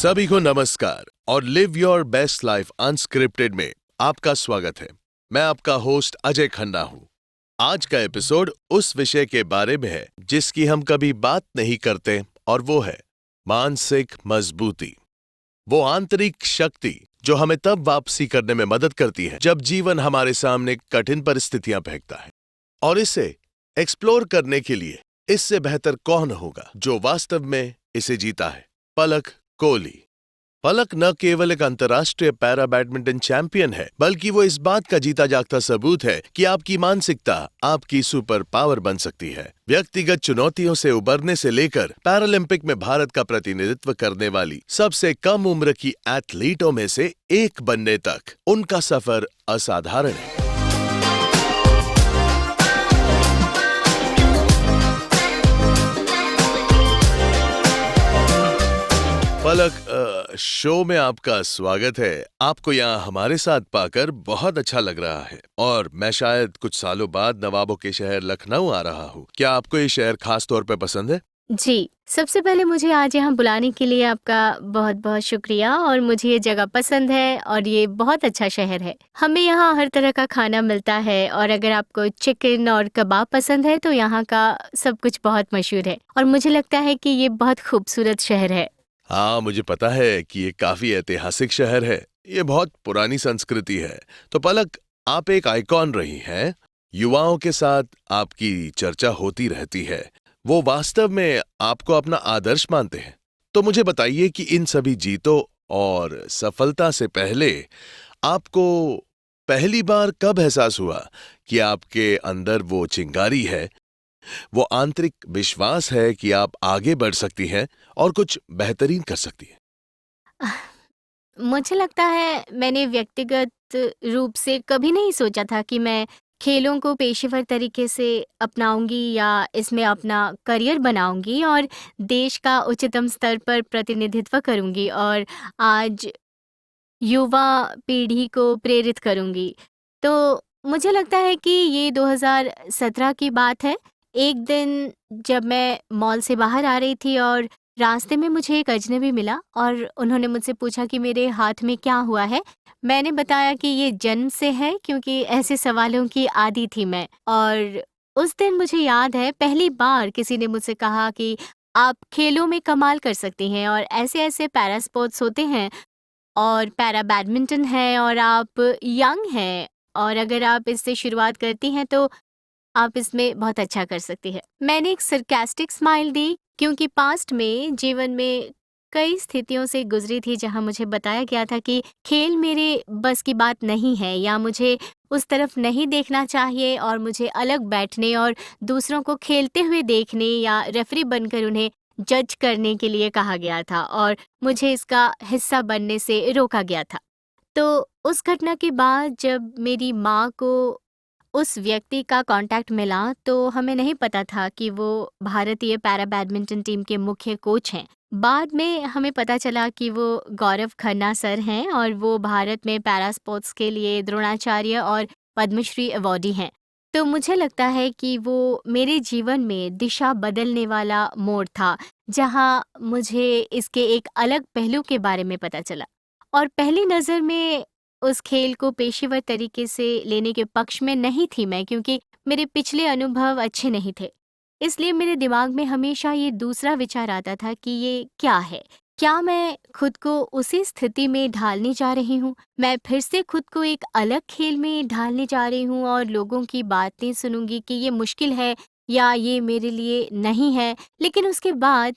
सभी को नमस्कार और live your best life unscripted में आपका स्वागत है। मैं आपका होस्ट अजय खन्ना हूं। आज का एपिसोड उस विषय के बारे में है जिसकी हम कभी बात नहीं करते, और वो है मानसिक मजबूती। वो आंतरिक शक्ति जो हमें तब वापसी करने में मदद करती है जब जीवन हमारे सामने कठिन परिस्थितियां फेंकता है। और इसे एक्सप्लोर करने के लिए इससे बेहतर कौन होगा जो वास्तव में इसे जीता है। पलक कोहली। पलक न केवल एक अंतर्राष्ट्रीय पैरा बैडमिंटन चैंपियन है, बल्कि वो इस बात का जीता जागता सबूत है कि आपकी मानसिकता आपकी सुपर पावर बन सकती है। व्यक्तिगत चुनौतियों से उबरने से लेकर पैरालंपिक में भारत का प्रतिनिधित्व करने वाली सबसे कम उम्र की एथलीटों में से एक बनने तक उनका सफर असाधारण है। पलक, शो में आपका स्वागत है। आपको यहाँ हमारे साथ पाकर बहुत अच्छा लग रहा है और मैं शायद कुछ सालों बाद नवाबों के शहर लखनऊ आ रहा हूँ। क्या आपको ये शहर खास तौर पे पसंद है? जी, सबसे पहले मुझे आज यहाँ बुलाने के लिए आपका बहुत बहुत शुक्रिया। और मुझे ये जगह पसंद है और ये बहुत अच्छा शहर है। हमें यहाँ हर तरह का खाना मिलता है और अगर आपको चिकन और कबाब पसंद है तो यहाँ का सब कुछ बहुत मशहूर है और मुझे लगता है कि ये बहुत खूबसूरत शहर है। हाँ, मुझे पता है कि ये काफी ऐतिहासिक शहर है। ये बहुत पुरानी संस्कृति है। तो पलक, आप एक आइकॉन रही हैं। युवाओं के साथ आपकी चर्चा होती रहती है। वो वास्तव में आपको अपना आदर्श मानते हैं। तो मुझे बताइए कि इन सभी जीतों और सफलता से पहले आपको पहली बार कब एहसास हुआ कि आपके अंदर वो चिंगारी है, वो आंतरिक विश्वास है कि आप आगे बढ़ सकती हैं और कुछ बेहतरीन कर सकती हैं? मुझे लगता है मैंने व्यक्तिगत रूप से कभी नहीं सोचा था कि मैं खेलों को पेशेवर तरीके से अपनाऊंगी या इसमें अपना करियर बनाऊंगी और देश का उच्चतम स्तर पर प्रतिनिधित्व करूंगी और आज युवा पीढ़ी को प्रेरित करूंगी। तो मुझे लगता है कि ये 2017 की बात है। एक दिन जब मैं मॉल से बाहर आ रही थी और रास्ते में मुझे एक अजनबी मिला और उन्होंने मुझसे पूछा कि मेरे हाथ में क्या हुआ है। मैंने बताया कि ये जन्म से है, क्योंकि ऐसे सवालों की आदी थी मैं। और उस दिन मुझे याद है पहली बार किसी ने मुझसे कहा कि आप खेलों में कमाल कर सकती हैं और ऐसे ऐसे पैरा स्पोर्ट्स होते हैं और पैरा बैडमिंटन है और आप यंग हैं और अगर आप इससे शुरुआत करती हैं तो आप इसमें बहुत अच्छा कर सकती है। मैंने एक सरकास्टिक स्माइल दी, क्योंकि पास्ट में जीवन में कई स्थितियों से गुजरी थी जहां मुझे बताया गया था कि खेल मेरे बस की बात नहीं है या मुझे उस तरफ नहीं देखना चाहिए और मुझे अलग बैठने और दूसरों को खेलते हुए देखने या रेफरी बनकर उन्हें जज करने के लिए कहा गया था और मुझे इसका हिस्सा बनने से रोका गया था। तो उस घटना के बाद जब मेरी माँ को उस व्यक्ति का कांटेक्ट मिला तो हमें नहीं पता था कि वो भारतीय पैरा बैडमिंटन टीम के मुख्य कोच हैं। बाद में हमें पता चला कि वो गौरव खन्ना सर हैं और वो भारत में पैरा स्पोर्ट्स के लिए द्रोणाचार्य और पद्मश्री अवॉर्डी हैं। तो मुझे लगता है कि वो मेरे जीवन में दिशा बदलने वाला मोड़ था, जहाँ मुझे इसके एक अलग पहलू के बारे में पता चला। और पहली नज़र में उस खेल को पेशेवर तरीके से लेने के पक्ष में नहीं थी मैं, क्योंकि मेरे पिछले अनुभव अच्छे नहीं थे। इसलिए मेरे दिमाग में हमेशा ये दूसरा विचार आता था कि ये क्या है? क्या मैं खुद को उसी स्थिति में ढालने जा रही हूँ? मैं फिर से खुद को एक अलग खेल में ढालने जा रही हूँ और लोगों की बातें सुनूंगी कि ये मुश्किल है या ये मेरे लिए नहीं है। लेकिन उसके बाद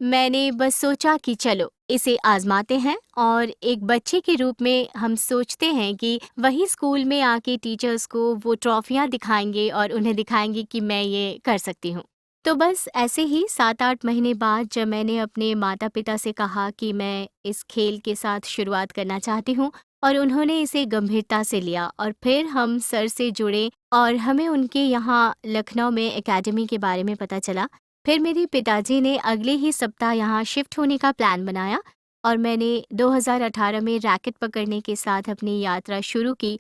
मैंने बस सोचा कि चलो इसे आजमाते हैं। और एक बच्चे के रूप में हम सोचते हैं कि वही स्कूल में आके टीचर्स को वो ट्रॉफियाँ दिखाएंगे और उन्हें दिखाएंगे कि मैं ये कर सकती हूँ। तो बस ऐसे ही 7-8 महीने बाद जब मैंने अपने माता पिता से कहा कि मैं इस खेल के साथ शुरुआत करना चाहती हूँ और उन्होंने इसे गंभीरता से लिया और फिर हम सर से जुड़े और हमें उनके यहाँ लखनऊ में एकेडमी के बारे में पता चला। फिर मेरे पिताजी ने अगले ही सप्ताह यहाँ शिफ्ट होने का प्लान बनाया और मैंने 2018 में रैकेट पकड़ने के साथ अपनी यात्रा शुरू की।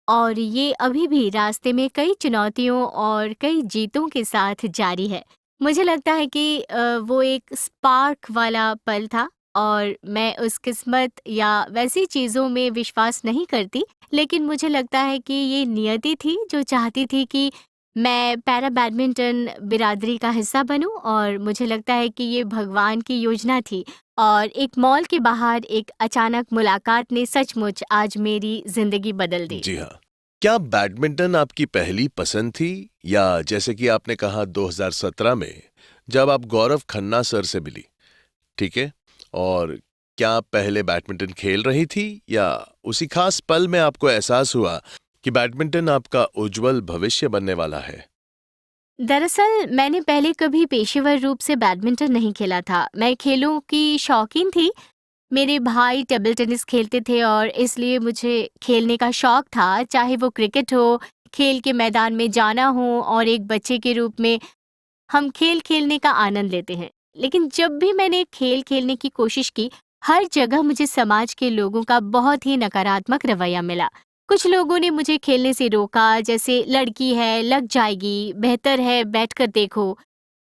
और ये अभी भी रास्ते में कई चुनौतियों और कई जीतों के साथ जारी है। मुझे लगता है कि वो एक स्पार्क वाला पल था और मैं उस किस्मत या वैसी चीज़ों में विश्वास नहीं करती, लेकिन मुझे लगता है कि ये नियति थी जो चाहती थी कि मैं पैरा बैडमिंटन बिरादरी का हिस्सा बनूं, और मुझे लगता है कि ये भगवान की योजना थी। और एक मॉल के बाहर एक अचानक मुलाकात ने सचमुच आज मेरी ज़िंदगी बदल दी। जी हाँ। क्या बैडमिंटन आपकी पहली पसंद थी, या जैसे कि आपने कहा 2017 में जब आप गौरव खन्ना सर से मिली, ठीक है, और क्या आप पहले बैडमिंटन खेल रही थी, या उसी खास पल में आपको एहसास हुआ कि बैडमिंटन आपका उज्जवल भविष्य बनने वाला है? दरअसल मैंने पहले कभी पेशेवर रूप से बैडमिंटन नहीं खेला था। मैं खेलों की शौकीन थी। मेरे भाई टेबल टेनिस खेलते थे और इसलिए मुझे खेलने का शौक था, चाहे वो क्रिकेट हो, खेल के मैदान में जाना हो, और एक बच्चे के रूप में हम खेल खेलने का आनंद लेते हैं। लेकिन जब भी मैंने खेल खेलने की कोशिश की, हर जगह मुझे समाज के लोगों का बहुत ही नकारात्मक रवैया मिला। कुछ लोगों ने मुझे खेलने से रोका, जैसे लड़की है, लग जाएगी, बेहतर है बैठकर देखो।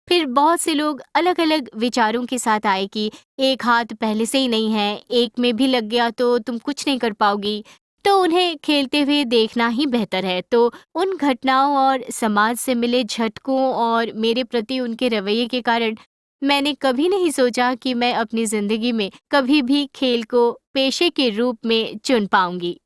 फिर बहुत से लोग अलग-अलग विचारों के साथ आए कि एक हाथ पहले से ही नहीं है, एक में भी लग गया तो तुम कुछ नहीं कर पाओगी, तो उन्हें खेलते हुए देखना ही बेहतर है। तो उन घटनाओं और समाज से मिले झटकों और मेरे प्रति उनके रवैये के कारण मैंने कभी नहीं सोचा कि मैं अपनी ज़िंदगी में कभी भी खेल को पेशे के रूप में चुन पाऊँगी।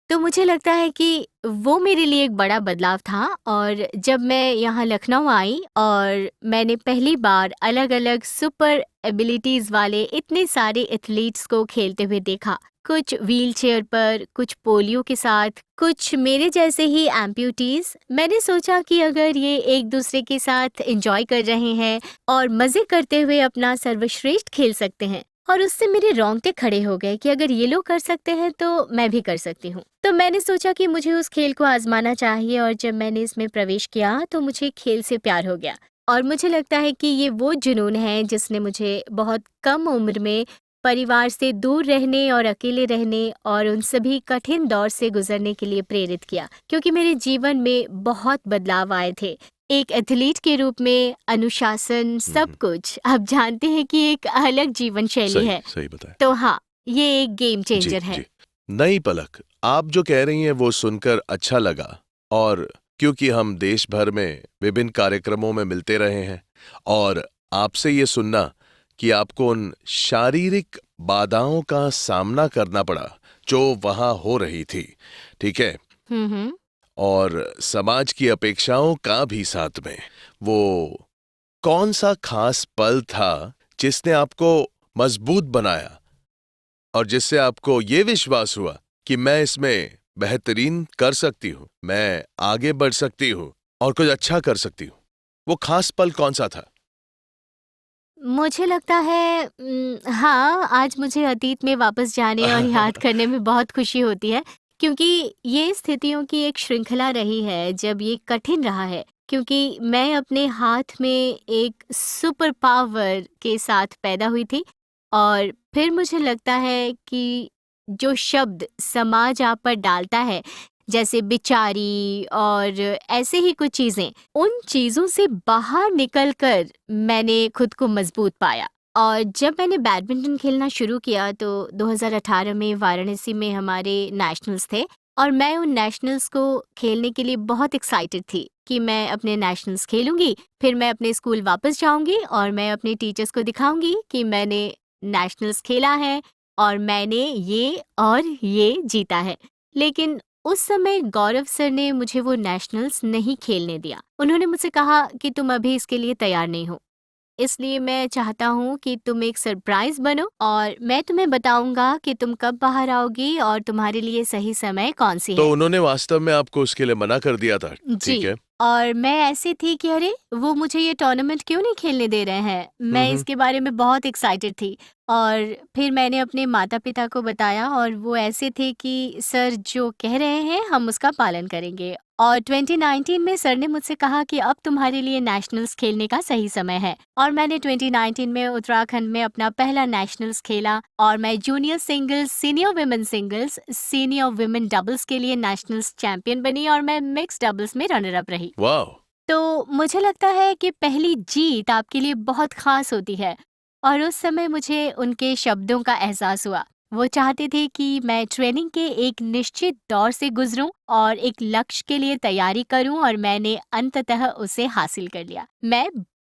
तो मुझे लगता है कि वो मेरे लिए एक बड़ा बदलाव था, और जब मैं यहाँ लखनऊ आई और मैंने पहली बार अलग-अलग सुपर एबिलिटीज़ वाले इतने सारे एथलीट्स को खेलते हुए देखा, कुछ व्हीलचेयर पर, कुछ पोलियो के साथ, कुछ मेरे जैसे ही एम्प्यूटीज़, मैंने सोचा कि अगर ये एक दूसरे के साथ एंजॉय कर रहे हैं और मज़े करते हुए अपना सर्वश्रेष्ठ खेल सकते हैं, और उससे मेरे रोंगटे खड़े हो गए कि अगर ये लोग कर सकते हैं तो मैं भी कर सकती हूँ। तो मैंने सोचा कि मुझे उस खेल को आजमाना चाहिए, और जब मैंने इसमें प्रवेश किया तो मुझे खेल से प्यार हो गया। और मुझे लगता है कि ये वो जुनून है जिसने मुझे बहुत कम उम्र में परिवार से दूर रहने और अकेले रहने और उन सभी कठिन दौर से गुजरने के लिए प्रेरित किया, क्योंकि मेरे जीवन में बहुत बदलाव आए थे। एक एथलीट के रूप में अनुशासन, सब कुछ आप जानते हैं कि एक अलग जीवन शैली सही है। सही बताया। तो हाँ, ये एक गेम जी चेंजर है। जी। नई पलक, आप जो कह रही हैं वो सुनकर अच्छा लगा, और क्योंकि हम देश भर में विभिन्न कार्यक्रमों में मिलते रहे हैं, और आपसे ये सुनना कि आपको उन शारीरिक बाधाओं का सामना करना पड़ा जो वहां हो रही थी, ठीक है, हम्म। और समाज की अपेक्षाओं का भी साथ में, वो कौन सा खास पल था जिसने आपको मजबूत बनाया, और जिससे आपको ये विश्वास हुआ कि मैं इसमें बेहतरीन कर सकती हूँ, मैं आगे बढ़ सकती हूँ और कुछ अच्छा कर सकती हूँ? वो खास पल कौन सा था? मुझे लगता है हाँ, आज मुझे अतीत में वापस जाने और याद करने में बहुत खुशी होती है, क्योंकि ये स्थितियों की एक श्रृंखला रही है जब ये कठिन रहा है, क्योंकि मैं अपने हाथ में एक सुपर पावर के साथ पैदा हुई थी, और फिर मुझे लगता है कि जो शब्द समाज आप पर डालता है, जैसे बेचारी और ऐसे ही कुछ चीज़ें, उन चीज़ों से बाहर निकलकर मैंने खुद को मजबूत पाया। और जब मैंने बैडमिंटन खेलना शुरू किया तो 2018 में वाराणसी में हमारे नेशनल्स थे, और मैं उन नेशनल्स को खेलने के लिए बहुत एक्साइटेड थी कि मैं अपने नेशनल्स खेलूंगी, फिर मैं अपने स्कूल वापस जाऊंगी और मैं अपने टीचर्स को दिखाऊंगी कि मैंने नेशनल्स खेला है और मैंने ये और ये जीता है। लेकिन उस समय गौरव सर ने मुझे वो नेशनल्स नहीं खेलने दिया। उन्होंने मुझसे कहा कि तुम अभी इसके लिए तैयार नहीं हो, इसलिए मैं चाहता हूँ कि तुम एक सरप्राइज बनो, और मैं तुम्हें बताऊंगा कि तुम कब बाहर आओगी और तुम्हारे लिए सही समय कौन सी तो है। उन्होंने वास्तव में आपको उसके लिए मना कर दिया था, ठीक जी। है? और मैं ऐसी थी कि अरे वो मुझे ये टूर्नामेंट क्यों नहीं खेलने दे रहे हैं, मैं हम्म। इसके बारे में बहुत एक्साइटेड थी। और फिर मैंने अपने माता पिता को बताया, और वो ऐसे थे कि सर जो कह रहे हैं हम उसका पालन करेंगे। और 2019 में सर ने मुझसे कहा कि अब तुम्हारे लिए नेशनल्स खेलने का सही समय है, और मैंने 2019 में उत्तराखंड में अपना पहला नेशनल्स खेला, और मैं junior singles, senior women singles, senior women doubles के लिए नेशनल्स चैंपियन बनी, और मैं मिक्स डबल्स में रनर अप रही। वाह। तो मुझे लगता है कि पहली जीत आपके लिए बहुत खास होती है, और उस समय मुझे उनके शब्दों का एहसास हुआ। वो चाहते थे कि मैं ट्रेनिंग के एक निश्चित दौर से गुजरूं और एक लक्ष्य के लिए तैयारी करूं, और मैंने अंततः उसे हासिल कर लिया। मैं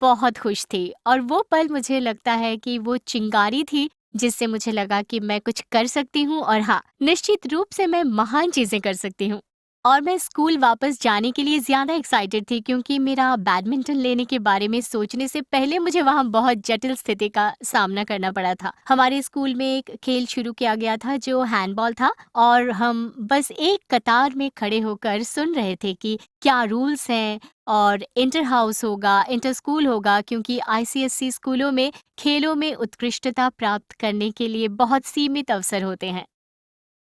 बहुत खुश थी, और वो पल मुझे लगता है कि वो चिंगारी थी जिससे मुझे लगा कि मैं कुछ कर सकती हूँ, और हाँ, निश्चित रूप से मैं महान चीजें कर सकती हूँ। और मैं स्कूल वापस जाने के लिए ज़्यादा एक्साइटेड थी, क्योंकि मेरा बैडमिंटन लेने के बारे में सोचने से पहले मुझे वहाँ बहुत जटिल स्थिति का सामना करना पड़ा था। हमारे स्कूल में एक खेल शुरू किया गया था जो हैंडबॉल था, और हम बस एक कतार में खड़े होकर सुन रहे थे कि क्या रूल्स हैं, और इंटर हाउस होगा, इंटर स्कूल होगा, क्योंकि आईसीएसई स्कूलों में खेलों में उत्कृष्टता प्राप्त करने के लिए बहुत सीमित अवसर होते हैं।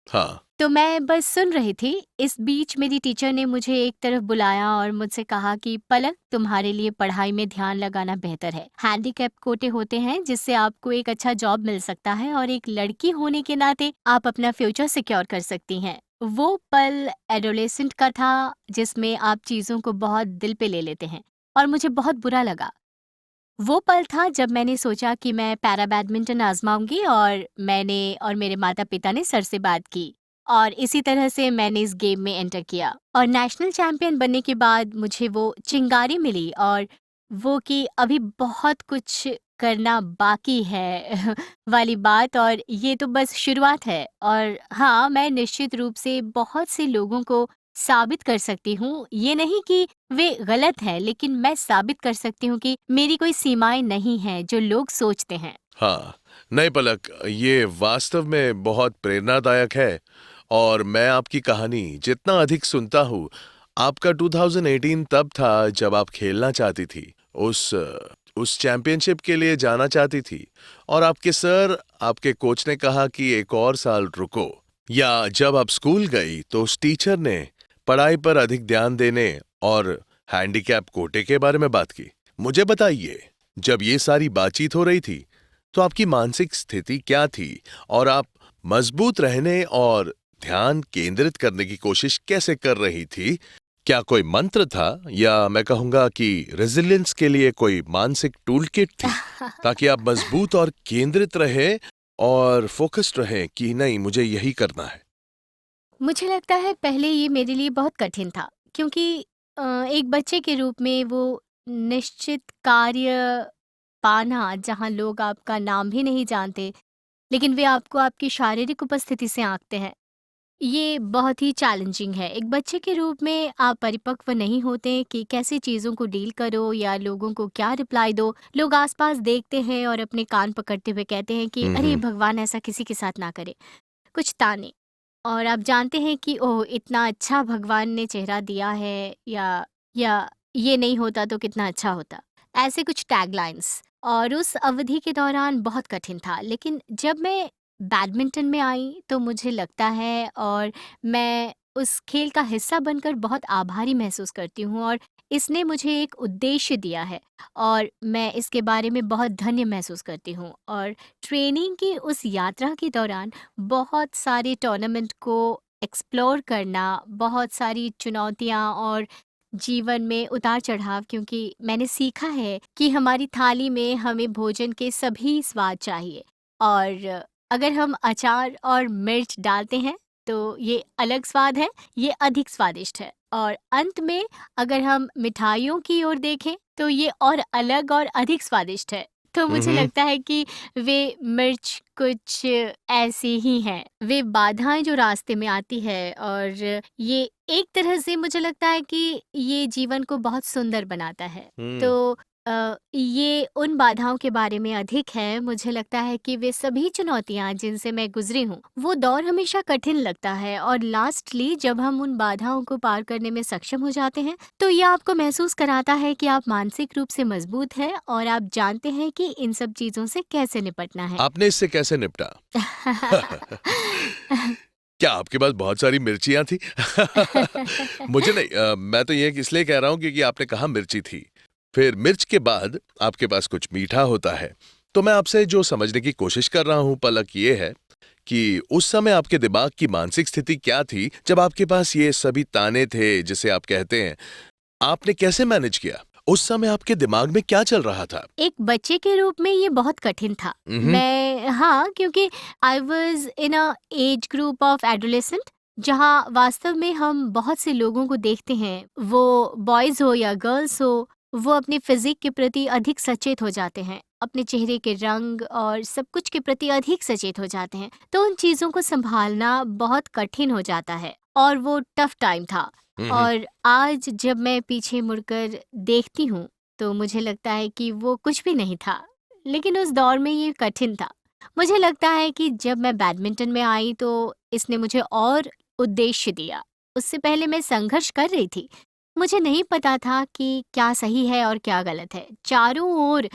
हाँ। तो मैं बस सुन रही थी। इस बीच मेरी टीचर ने मुझे एक तरफ बुलाया और मुझसे कहा कि पलक, तुम्हारे लिए पढ़ाई में ध्यान लगाना बेहतर है। हैंडीकैप कोटे होते हैं जिससे आपको एक अच्छा जॉब मिल सकता है, और एक लड़की होने के नाते आप अपना फ्यूचर सिक्योर कर सकती हैं। वो पल एडोलेसेंट का था जिसमें आप चीज़ों को बहुत दिल पे ले लेते हैं, और मुझे बहुत बुरा लगा। वो पल था जब मैंने सोचा कि मैं पैरा बैडमिंटन आजमाऊंगी, और मैंने और मेरे माता पिता ने सर से बात की, और इसी तरह से मैंने इस गेम में एंटर किया। और नेशनल चैंपियन बनने के बाद मुझे वो चिंगारी मिली, और वो कि अभी बहुत कुछ करना बाकी है वाली बात, और ये तो बस शुरुआत है। और हाँ, मैं निश्चित रूप से बहुत से लोगों को साबित कर सकती हूँ, ये नहीं कि वे गलत हैं, लेकिन मैं साबित कर सकती हूँ कि मेरी कोई सीमाएं नहीं हैं जो लोग सोचते हैं। हाँ, नहीं पलक, ये वास्तव में बहुत प्रेरणादायक है। और मैं आपकी कहानी जितना अधिक सुनता हूँ, आपका 2018 तब था जब आप खेलना चाहती थी, उस चैंपियनशिप के लिए जाना चाहती थी, और आपके सर, आपके कोच ने कहा कि एक और साल रुको। या जब आप स्कूल गई तो उस टीचर ने पढ़ाई पर अधिक ध्यान देने और हैंडीकैप कोटे के बारे में बात की। मुझे बताइए, जब ये सारी बातचीत हो रही थी तो आपकी मानसिक स्थिति क्या थी, और आप मजबूत रहने और ध्यान केंद्रित करने की कोशिश कैसे कर रही थी? क्या कोई मंत्र था, या मैं कहूंगा कि रेजिलियंस के लिए कोई मानसिक टूल किट थी, ताकि आप मजबूत और केंद्रित रहे और फोकस्ड रहे कि नहीं, मुझे यही करना है? मुझे लगता है पहले ये मेरे लिए बहुत कठिन था, क्योंकि एक बच्चे के रूप में वो निश्चित कार्य पाना जहाँ लोग आपका नाम भी नहीं जानते, लेकिन वे आपको आपकी शारीरिक उपस्थिति से आंकते हैं, ये बहुत ही चैलेंजिंग है। एक बच्चे के रूप में आप परिपक्व नहीं होते कि कैसे चीज़ों को डील करो या लोगों को क्या रिप्लाई दो। लोग आसपास देखते हैं और अपने कान पकड़ते हुए कहते हैं कि अरे हम्म। भगवान, ऐसा किसी के साथ ना करे। कुछ ताने, और आप जानते हैं कि ओह, इतना अच्छा भगवान ने चेहरा दिया है, या ये नहीं होता तो कितना अच्छा होता। ऐसे कुछ टैगलाइंस, और उस अवधि के दौरान बहुत कठिन था। लेकिन जब मैं बैडमिंटन में आई तो मुझे लगता है, और मैं उस खेल का हिस्सा बनकर बहुत आभारी महसूस करती हूँ, और इसने मुझे एक उद्देश्य दिया है, और मैं इसके बारे में बहुत धन्य महसूस करती हूँ। और ट्रेनिंग की उस यात्रा के दौरान बहुत सारे टूर्नामेंट को एक्सप्लोर करना, बहुत सारी चुनौतियाँ और जीवन में उतार-चढ़ाव, क्योंकि मैंने सीखा है कि हमारी थाली में हमें भोजन के सभी स्वाद चाहिए, और अगर हम अचार और मिर्च डालते हैं तो ये अलग स्वाद है, ये अधिक स्वादिष्ट है, और अंत में अगर हम मिठाइयों की ओर देखें तो ये और अलग और अधिक स्वादिष्ट है। तो मुझे हम्म। लगता है कि वे मिर्च कुछ ऐसी ही हैं। वे बाधाएँ जो रास्ते में आती है, और ये एक तरह से मुझे लगता है कि ये जीवन को बहुत सुंदर बनाता है। हम्म। तो ये उन बाधाओं के बारे में अधिक है। मुझे लगता है कि वे सभी चुनौतियाँ जिनसे मैं गुज़री हूँ, वो दौर हमेशा कठिन लगता है, और लास्टली जब हम उन बाधाओं को पार करने में सक्षम हो जाते हैं, तो ये आपको महसूस कराता है कि आप मानसिक रूप से मज़बूत हैं, और आप जानते हैं कि इन सब चीज़ों से कैसे निपटना है। आपने इससे कैसे निपटा? क्या आपके पास बहुत सारी मिर्चियाँ थी? मुझे नहीं, मैं तो ये इसलिए कह रहा हूँ क्योंकि आपने कहा मिर्ची थी। फिर मिर्च के बाद आपके पास कुछ मीठा होता है। तो मैं आपसे जो समझने की कोशिश कर रहा हूँ पलक, ये है कि उस समय आपके दिमाग की मानसिक स्थिति क्या थी जब आपके पास ये सभी ताने थे जिसे आप कहते हैं, आपने कैसे मैनेज किया? उस समय आपके दिमाग में क्या चल रहा था? एक बच्चे के रूप में ये बहुत कठिन था। हाँ, क्योंकि I was in a age group of adolescent, जहाँ वास्तव में हम बहुत से लोगों को देखते हैं, वो बॉयज़ हो या गर्ल्स हो, वो अपने फ़िज़िक के प्रति अधिक सचेत हो जाते हैं, अपने चेहरे के रंग और सब कुछ के प्रति अधिक सचेत हो जाते हैं। तो उन चीज़ों को सँभालना बहुत कठिन हो जाता है और वो टफ़ टाइम था। हम्म। और आज जब मैं पीछे मुड़कर देखती हूँ, तो मुझे लगता है कि वो कुछ भी नहीं था, लेकिन उस दौर में ये कठिन था। मुझे लगता है कि जब मैं बैडमिंटन में आई तो इसने मुझे और उद्देश्य दिया। उससे पहले मैं संघर्ष कर रही थी। मुझे नहीं पता था कि क्या सही है और क्या गलत है। चारों ओर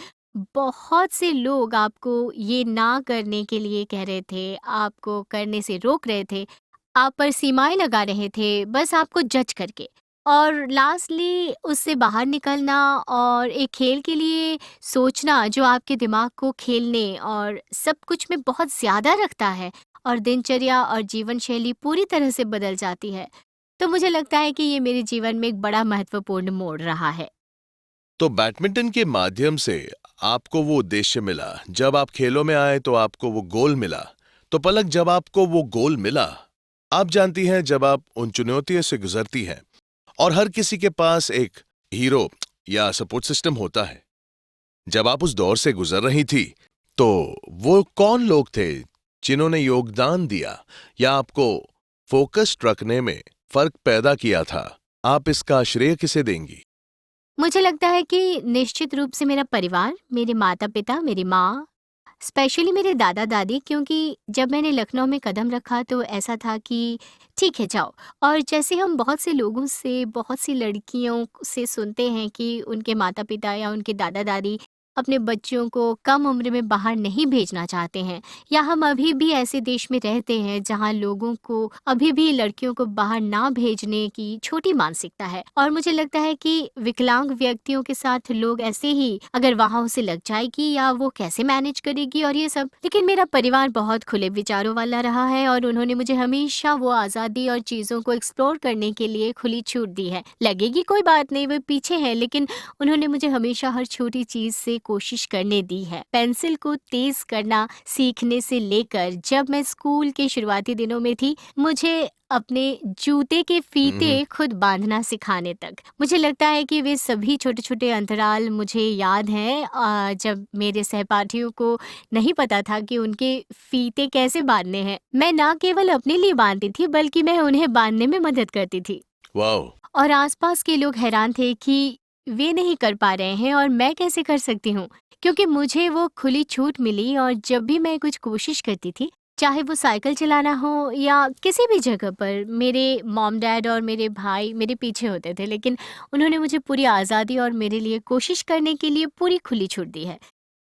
बहुत से लोग आपको ये ना करने के लिए कह रहे थे, आपको करने से रोक रहे थे, आप पर सीमाएँ लगा रहे थे, बस आपको जज करके। और लास्टली उससे बाहर निकलना और एक खेल के लिए सोचना जो आपके दिमाग को खेलने और सब कुछ में बहुत ज़्यादा रखता है और दिनचर्या और जीवन शैली पूरी तरह से बदल जाती है। तो मुझे लगता है कि ये मेरे जीवन में एक बड़ा महत्वपूर्ण मोड़ रहा है। तो बैडमिंटन के माध्यम से आपको वो उद्देश्य मिला, जब आप खेलों में आए तो आपको वो गोल मिला। तो पलक, जब आपको वो गोल मिला, आप जानती हैं जब आप उन चुनौतियों से गुजरती हैं और हर किसी के पास एक हीरो या सपोर्ट सिस्टम होता है, जब आप उस दौर से गुजर रही थी तो वो कौन लोग थे जिन्होंने योगदान दिया या आपको फोकस्ड रखने में फर्क पैदा किया था? आप इसका श्रेय किसे देंगी? मुझे लगता है कि निश्चित रूप से मेरा परिवार, मेरे माता-पिता, मेरी माँ, स्पेशली मेरे दादा-दादी, क्योंकि जब मैंने लखनऊ में कदम रखा तो ऐसा था कि ठीक है जाओ। और जैसे हम बहुत से लोगों से, बहुत सी लड़कियों से सुनते हैं कि उनके माता-पिता या उनके दादा-दादी अपने बच्चों को कम उम्र में बाहर नहीं भेजना चाहते हैं, या हम अभी भी ऐसे देश में रहते हैं जहाँ लोगों को अभी भी लड़कियों को बाहर ना भेजने की छोटी मानसिकता है। और मुझे लगता है कि विकलांग व्यक्तियों के साथ लोग ऐसे ही अगर वहाँ उसे लग जाएगी या वो कैसे मैनेज करेगी और ये सब। लेकिन मेरा परिवार बहुत खुले विचारों वाला रहा है और उन्होंने मुझे हमेशा वो आज़ादी और चीज़ों को एक्सप्लोर करने के लिए खुली छूट दी है। लगेगी कोई बात नहीं, वो पीछे है, लेकिन उन्होंने मुझे हमेशा हर छोटी चीज़ से कोशिश करने दी है। पेंसिल को तेज़ करना सीखने से लेकर जब मैं स्कूल के शुरुआती दिनों में थी, मुझे अपने जूते के फीते खुद बांधना सिखाने तक। मुझे लगता है कि वे सभी छोटे-छोटे अंतराल मुझे याद हैं, जब मेरे सहपाठियों को नहीं पता था कि उनके फीते कैसे बांधने हैं। मैं ना केवल अपने लिए बांधती थी बल्कि मैं उन्हें बांधने में मदद करती थी। वाओ! और आसपास के लोग हैरान थे कि वे नहीं कर पा रहे हैं और मैं कैसे कर सकती हूँ, क्योंकि मुझे वो खुली छूट मिली। और जब भी मैं कुछ कोशिश करती थी, चाहे वो साइकिल चलाना हो या किसी भी जगह पर, मेरे मॉम डैड और मेरे भाई मेरे पीछे होते थे, लेकिन उन्होंने मुझे पूरी आज़ादी और मेरे लिए कोशिश करने के लिए पूरी खुली छूट दी है।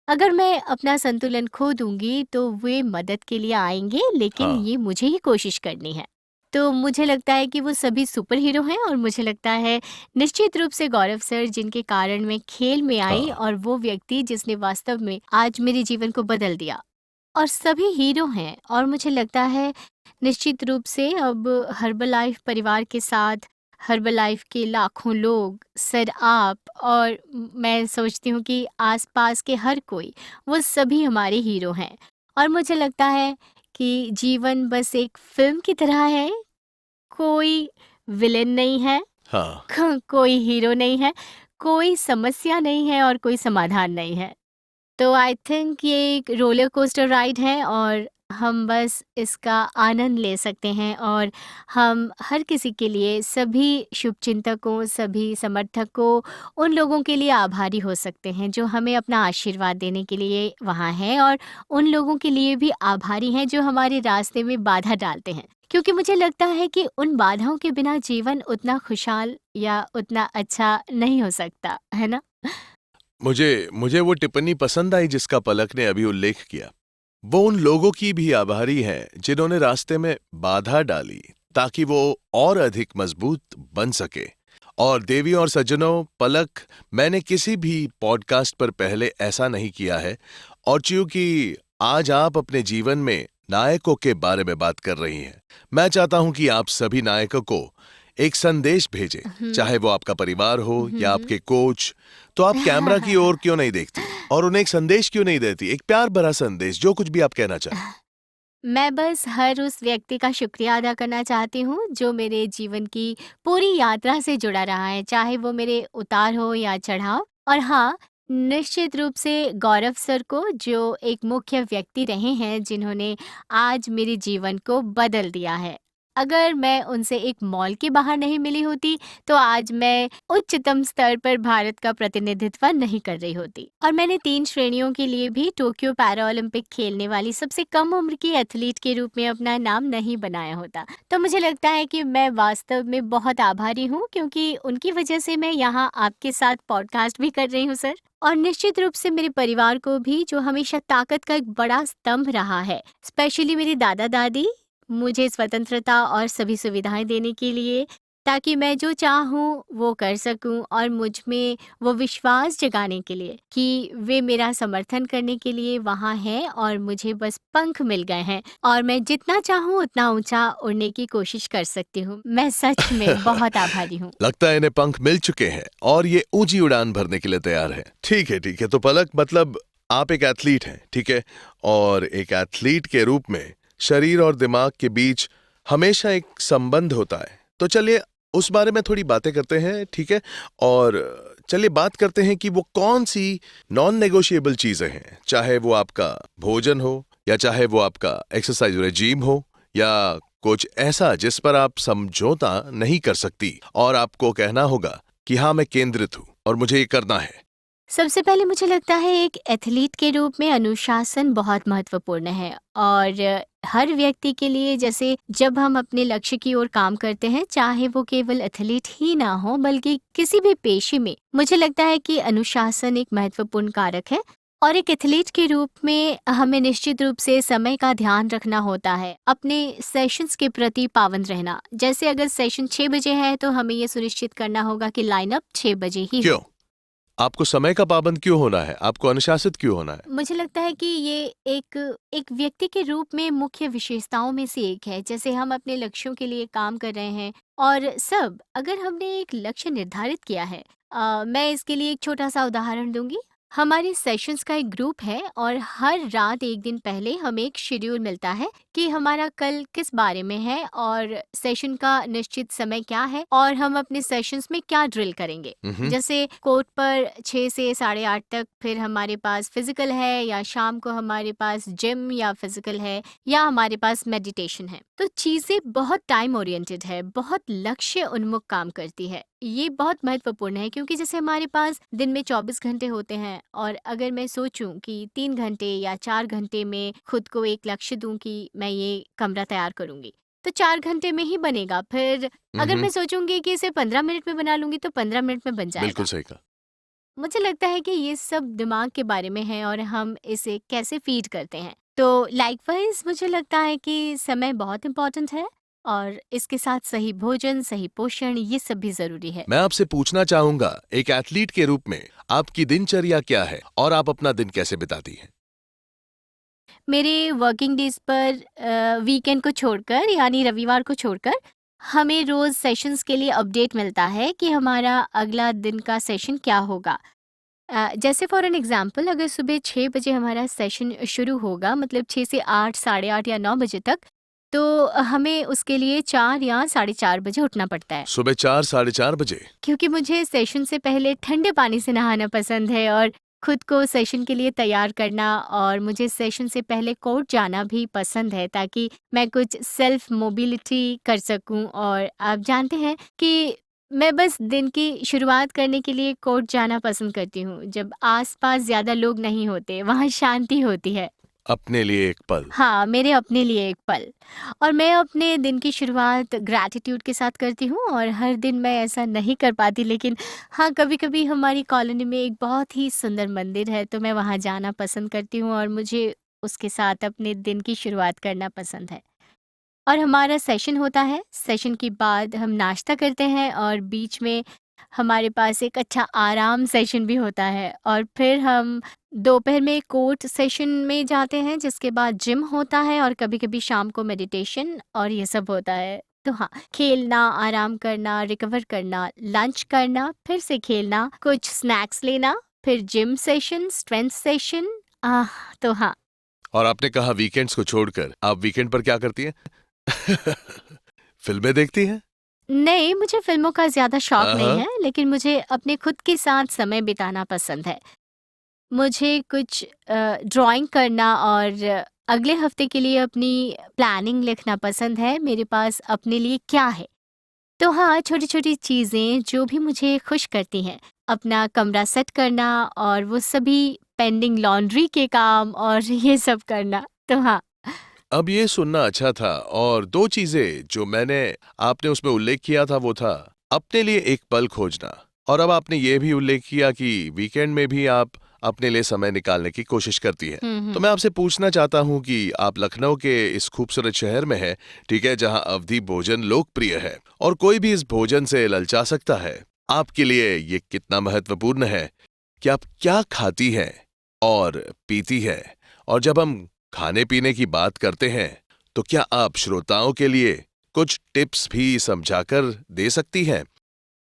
अगर मैं अपना संतुलन खो दूंगी तो वे मदद के लिए आएंगे, लेकिन हाँ। ये मुझे ही कोशिश करनी है। तो मुझे लगता है कि वो सभी सुपर हीरो हैं और मुझे लगता है निश्चित रूप से गौरव सर, जिनके कारण मैं खेल में आई, हाँ। और वो व्यक्ति जिसने वास्तव में आज मेरे जीवन को बदल दिया। और सभी हीरो हैं और मुझे लगता है निश्चित रूप से अब हर्बलाइफ परिवार के साथ, हर्बलाइफ के लाखों लोग, सर आप, और मैं सोचती हूँ कि आसपास के हर कोई, वो सभी हमारे हीरो हैं। और मुझे लगता है कि जीवन बस एक फ़िल्म की तरह है, कोई विलेन नहीं है, हाँ। कोई हीरो नहीं है, कोई समस्या नहीं है और कोई समाधान नहीं है। तो आई थिंक ये एक रोलर कोस्टर राइड है और हम बस इसका आनंद ले सकते हैं। और हम हर किसी के लिए, सभी शुभचिंतकों, सभी समर्थकों, उन लोगों के लिए आभारी हो सकते हैं जो हमें अपना आशीर्वाद देने के लिए वहाँ हैं, और उन लोगों के लिए भी आभारी हैं जो हमारे रास्ते में बाधा डालते हैं, क्योंकि मुझे लगता है कि उन बाधाओं के बिना जीवन उतना खुशहाल या उतना अच्छा नहीं हो सकता, है ना? मुझे मुझे वो टिप्पणी पसंद आई जिसका पलक ने अभी उल्लेख किया। वो उन लोगों की भी आभारी हैं जिन्होंने रास्ते में बाधा डाली ताकि वो और अधिक मजबूत बन सके। और देवी और सज्जनों, पलक, मैंने किसी भी पॉडकास्ट पर पहले ऐसा नहीं किया है, और चूंकि आज आप अपने जीवन में नायकों के बारे में बात कर रही हैं, मैं चाहता हूं कि आप सभी नायकों को एक संदेश भेजे, चाहे वो आपका परिवार हो या हम्म। आपके कोच, तो आप कैमरा की ओर क्यों नहीं देखती और उन्हें एक संदेश क्यों नहीं देती, एक प्यार भरा संदेश, जो कुछ भी आप कहना चाहें। मैं बस हर उस व्यक्ति का शुक्रिया अदा करना चाहती हूँ जो मेरे जीवन की पूरी यात्रा से जुड़ा रहा है, चाहे वो मेरे उतार हो या चढ़ाव। और हाँ, निश्चित रूप से गौरव सर को, जो एक मुख्य व्यक्ति रहे हैं जिन्होंने आज मेरे जीवन को बदल दिया है। अगर मैं उनसे एक मॉल के बाहर नहीं मिली होती तो आज मैं उच्चतम स्तर पर भारत का प्रतिनिधित्व नहीं कर रही होती, और मैंने 3 श्रेणियों के लिए भी टोक्यो पैरा ओलंपिक खेलने वाली सबसे कम उम्र की एथलीट के रूप में अपना नाम नहीं बनाया होता। तो मुझे लगता है कि मैं वास्तव में बहुत आभारी हूँ, क्योंकि उनकी वजह से मैं यहाँ आपके साथ पॉडकास्ट भी कर रही हूँ सर। और निश्चित रूप से मेरे परिवार को भी, जो हमेशा ताकत का एक बड़ा स्तंभ रहा है, स्पेशली मेरे दादा दादी, मुझे स्वतंत्रता और सभी सुविधाएं देने के लिए, ताकि मैं जो चाहूँ वो कर सकूं, और मुझ में वो विश्वास जगाने के लिए कि वे मेरा समर्थन करने के लिए वहाँ हैं, और मुझे बस पंख मिल गए हैं और मैं जितना चाहूँ उतना ऊंचा उड़ने की कोशिश कर सकती हूँ। मैं सच में बहुत आभारी हूँ। लगता है इन्हें पंख मिल चुके हैं और ये ऊंची उड़ान भरने के लिए तैयार है। ठीक है, ठीक है। तो पलक, मतलब आप एक एथलीट हैं, ठीक है, और एक एथलीट के रूप में शरीर और दिमाग के बीच हमेशा एक संबंध होता है। तो चलिए उस बारे में थोड़ी बातें करते हैं, ठीक है। और चलिए बात करते हैं कि वो कौन सी नॉन नेगोशिएबल चीजें हैं, चाहे वो आपका भोजन हो या चाहे वो आपका एक्सरसाइज रेजीम हो या कुछ ऐसा जिस पर आप समझौता नहीं कर सकती और आपको कहना होगा कि हाँ, मैं केंद्रित हूं और मुझे ये करना है। सबसे पहले मुझे लगता है एक एथलीट के रूप में अनुशासन बहुत महत्वपूर्ण है, और हर व्यक्ति के लिए, जैसे जब हम अपने लक्ष्य की ओर काम करते हैं, चाहे वो केवल एथलीट ही ना हो बल्कि किसी भी पेशे में, मुझे लगता है कि अनुशासन एक महत्वपूर्ण कारक है। और एक एथलीट के रूप में हमें निश्चित रूप से समय का ध्यान रखना होता है, अपने सेशंस के प्रति पाबंद रहना। जैसे अगर सेशन 6 बजे है तो हमें ये सुनिश्चित करना होगा कि लाइनअप 6 बजे ही हो। क्यों? आपको समय का पाबंद क्यों होना है? आपको अनुशासित क्यों होना है? मुझे लगता है कि ये एक एक व्यक्ति के रूप में मुख्य विशेषताओं में से एक है। जैसे हम अपने लक्ष्यों के लिए काम कर रहे हैं, और सब अगर हमने एक लक्ष्य निर्धारित किया है, मैं इसके लिए एक छोटा सा उदाहरण दूंगी। हमारे सेशंस का एक ग्रुप है, और हर रात एक दिन पहले हमें एक शेड्यूल मिलता है कि हमारा कल किस बारे में है, और सेशन का निश्चित समय क्या है, और हम अपने सेशंस में क्या ड्रिल करेंगे। जैसे कोर्ट पर 6 से 8:30 तक फिर हमारे पास फिजिकल है, या शाम को हमारे पास जिम या फिजिकल है, या हमारे पास मेडिटेशन है। तो चीज़ें बहुत टाइम ओरिएंटेड है, बहुत लक्ष्य उन्मुख काम करती है। ये बहुत महत्वपूर्ण है, क्योंकि जैसे हमारे पास दिन में 24 घंटे होते हैं, और अगर मैं सोचूं कि 3 घंटे या 4 घंटे में खुद को एक लक्ष्य दूं कि मैं ये कमरा तैयार करूंगी, तो 4 घंटे में ही बनेगा। फिर अगर मैं सोचूंगी कि इसे 15 मिनट में बना लूंगी तो 15 मिनट में बन बिल्कुल जाएगा। सही कहा। मुझे लगता है कि ये सब दिमाग के बारे में है, और हम इसे कैसे फीड करते हैं। तो लाइकवाइज मुझे लगता है कि समय बहुत इम्पोर्टेंट है, और इसके साथ सही भोजन, सही पोषण, ये सब भी जरूरी है। मैं आपसे पूछना चाहूंगा, एक एथलीट के रूप में आपकी दिनचर्या क्या है और आप अपना दिन कैसे बिताती हैं? मेरे वर्किंग डेज पर वीकेंड को छोड़कर, यानी रविवार को छोड़कर, हमें रोज सेशंस के लिए अपडेट मिलता है कि हमारा अगला दिन का सेशन क्या होगा। जैसे फॉर एन एग्जांपल, अगर सुबह 6 बजे हमारा सेशन शुरू होगा, मतलब 6 से 8, साढ़े 8 या 9 बजे तक, तो हमें उसके लिए 4 या साढ़े 4 बजे उठना पड़ता है। सुबह 4, साढ़े 4 बजे? क्योंकि मुझे सेशन से पहले ठंडे पानी से नहाना पसंद है, और खुद को सेशन के लिए तैयार करना, और मुझे सेशन से पहले कोर्ट जाना भी पसंद है, ताकि मैं कुछ सेल्फ मोबिलिटी कर सकूं। और आप जानते हैं कि मैं बस दिन की शुरुआत करने के लिए कोर्ट जाना पसंद करती हूँ, जब आसपास ज़्यादा लोग नहीं होते, वहाँ शांति होती है। अपने लिए एक पल। हाँ, मेरे अपने लिए एक पल। और मैं अपने दिन की शुरुआत ग्रैटिट्यूड के साथ करती हूँ, और हर दिन मैं ऐसा नहीं कर पाती, लेकिन हाँ, कभी-कभी हमारी कॉलोनी में एक बहुत ही सुंदर मंदिर है, तो मैं वहाँ जाना पसंद करती हूँ, और मुझे उसके साथ अपने दिन की शुरुआत करना पसंद है। और हमारा सेशन होता है, सेशन के बाद हम नाश्ता करते हैं, और बीच में हमारे पास एक अच्छा आराम सेशन भी होता है, और फिर हम दोपहर में कोर्ट सेशन में जाते हैं, जिसके बाद जिम होता है, और कभी-कभी शाम को मेडिटेशन, और ये सब होता है। तो हाँ, खेलना, आराम करना, रिकवर करना, लंच करना, फिर से खेलना, कुछ स्नैक्स लेना, फिर जिम सेशन, स्ट्रेंथ सेशन। तो हाँ। और आपने कहा वीकेंड्स को छोड़कर आप वीकेंड पर क्या करती हैं? फिल्में देखती हैं? नहीं, मुझे फ़िल्मों का ज़्यादा शौक नहीं हाँ। है, लेकिन मुझे अपने खुद के साथ समय बिताना पसंद है। मुझे कुछ ड्राइंग करना और अगले हफ्ते के लिए अपनी प्लानिंग लिखना पसंद है, मेरे पास अपने लिए क्या है। तो हाँ, छोटी-छोटी चीज़ें जो भी मुझे खुश करती हैं, अपना कमरा सेट करना और वो सभी पेंडिंग लॉन्ड्री के काम और ये सब करना। तो हाँ। अब ये सुनना अच्छा था, और दो चीजें जो आपने उसमें उल्लेख किया था वो था अपने लिए एक पल खोजना, और अब आपने ये भी उल्लेख किया कि वीकेंड में भी आप अपने लिए समय निकालने की कोशिश करती हैं। तो मैं आपसे पूछना चाहता हूं कि आप लखनऊ के इस खूबसूरत शहर में हैं, ठीक है, जहां अवधी भोजन लोकप्रिय है और कोई भी इस भोजन से ललचा सकता है। आपके लिए ये कितना महत्वपूर्ण है कि आप क्या खाती हैं और पीती हैं? और जब हम खाने पीने की बात करते हैं तो क्या आप श्रोताओं के लिए कुछ टिप्स भी समझाकर दे सकती हैं,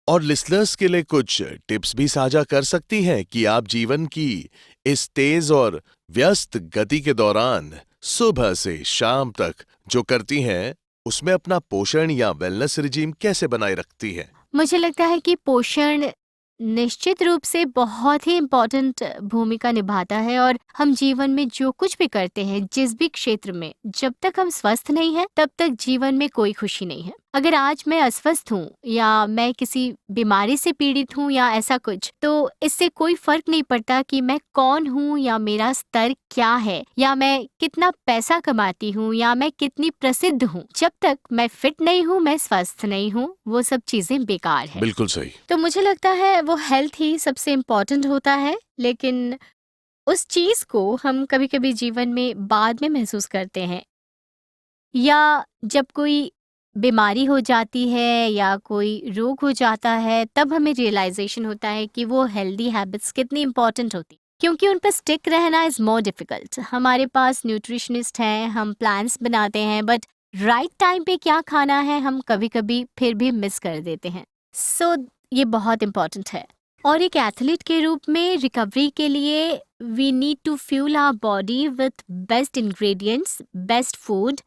और लिसनर्स के लिए कुछ टिप्स भी साझा कर सकती हैं कि आप जीवन की इस तेज और व्यस्त गति के दौरान सुबह से शाम तक जो करती हैं उसमें अपना पोषण या वेलनेस रिजीम कैसे बनाए रखती हैं? मुझे लगता है कि पोषण निश्चित रूप से बहुत ही इम्पोर्टेंट भूमिका निभाता है और हम जीवन में जो कुछ भी करते हैं, जिस भी क्षेत्र में, जब तक हम स्वस्थ नहीं हैं, तब तक जीवन में कोई खुशी नहीं है। अगर आज मैं अस्वस्थ हूँ या मैं किसी बीमारी से पीड़ित हूँ या ऐसा कुछ, तो इससे कोई फर्क नहीं पड़ता कि मैं कौन हूँ या मेरा स्तर क्या है या मैं कितना पैसा कमाती हूँ या मैं कितनी प्रसिद्ध हूँ। जब तक मैं फिट नहीं हूँ, मैं स्वस्थ नहीं हूँ, वो सब चीजें बेकार है। बिल्कुल सही। तो मुझे लगता है वो हेल्थ ही सबसे इम्पोर्टेंट होता है, लेकिन उस चीज़ को हम कभी-कभी जीवन में बाद में महसूस करते हैं, या जब कोई बीमारी हो जाती है या कोई रोग हो जाता है, तब हमें रियलाइज़ेशन होता है कि वो हेल्दी हैबिट्स कितनी इम्पोर्टेंट होती, क्योंकि उन पे स्टिक रहना इज़ मोर डिफ़िकल्ट। हमारे पास न्यूट्रिशनिस्ट हैं, हम प्लान्स बनाते हैं, बट राइट टाइम पे क्या खाना है हम कभी-कभी फिर भी मिस कर देते हैं। सो ये बहुत इम्पोर्टेंट है। और एक एथलीट के रूप में रिकवरी के लिए we need to fuel our body with best ingredients, best food,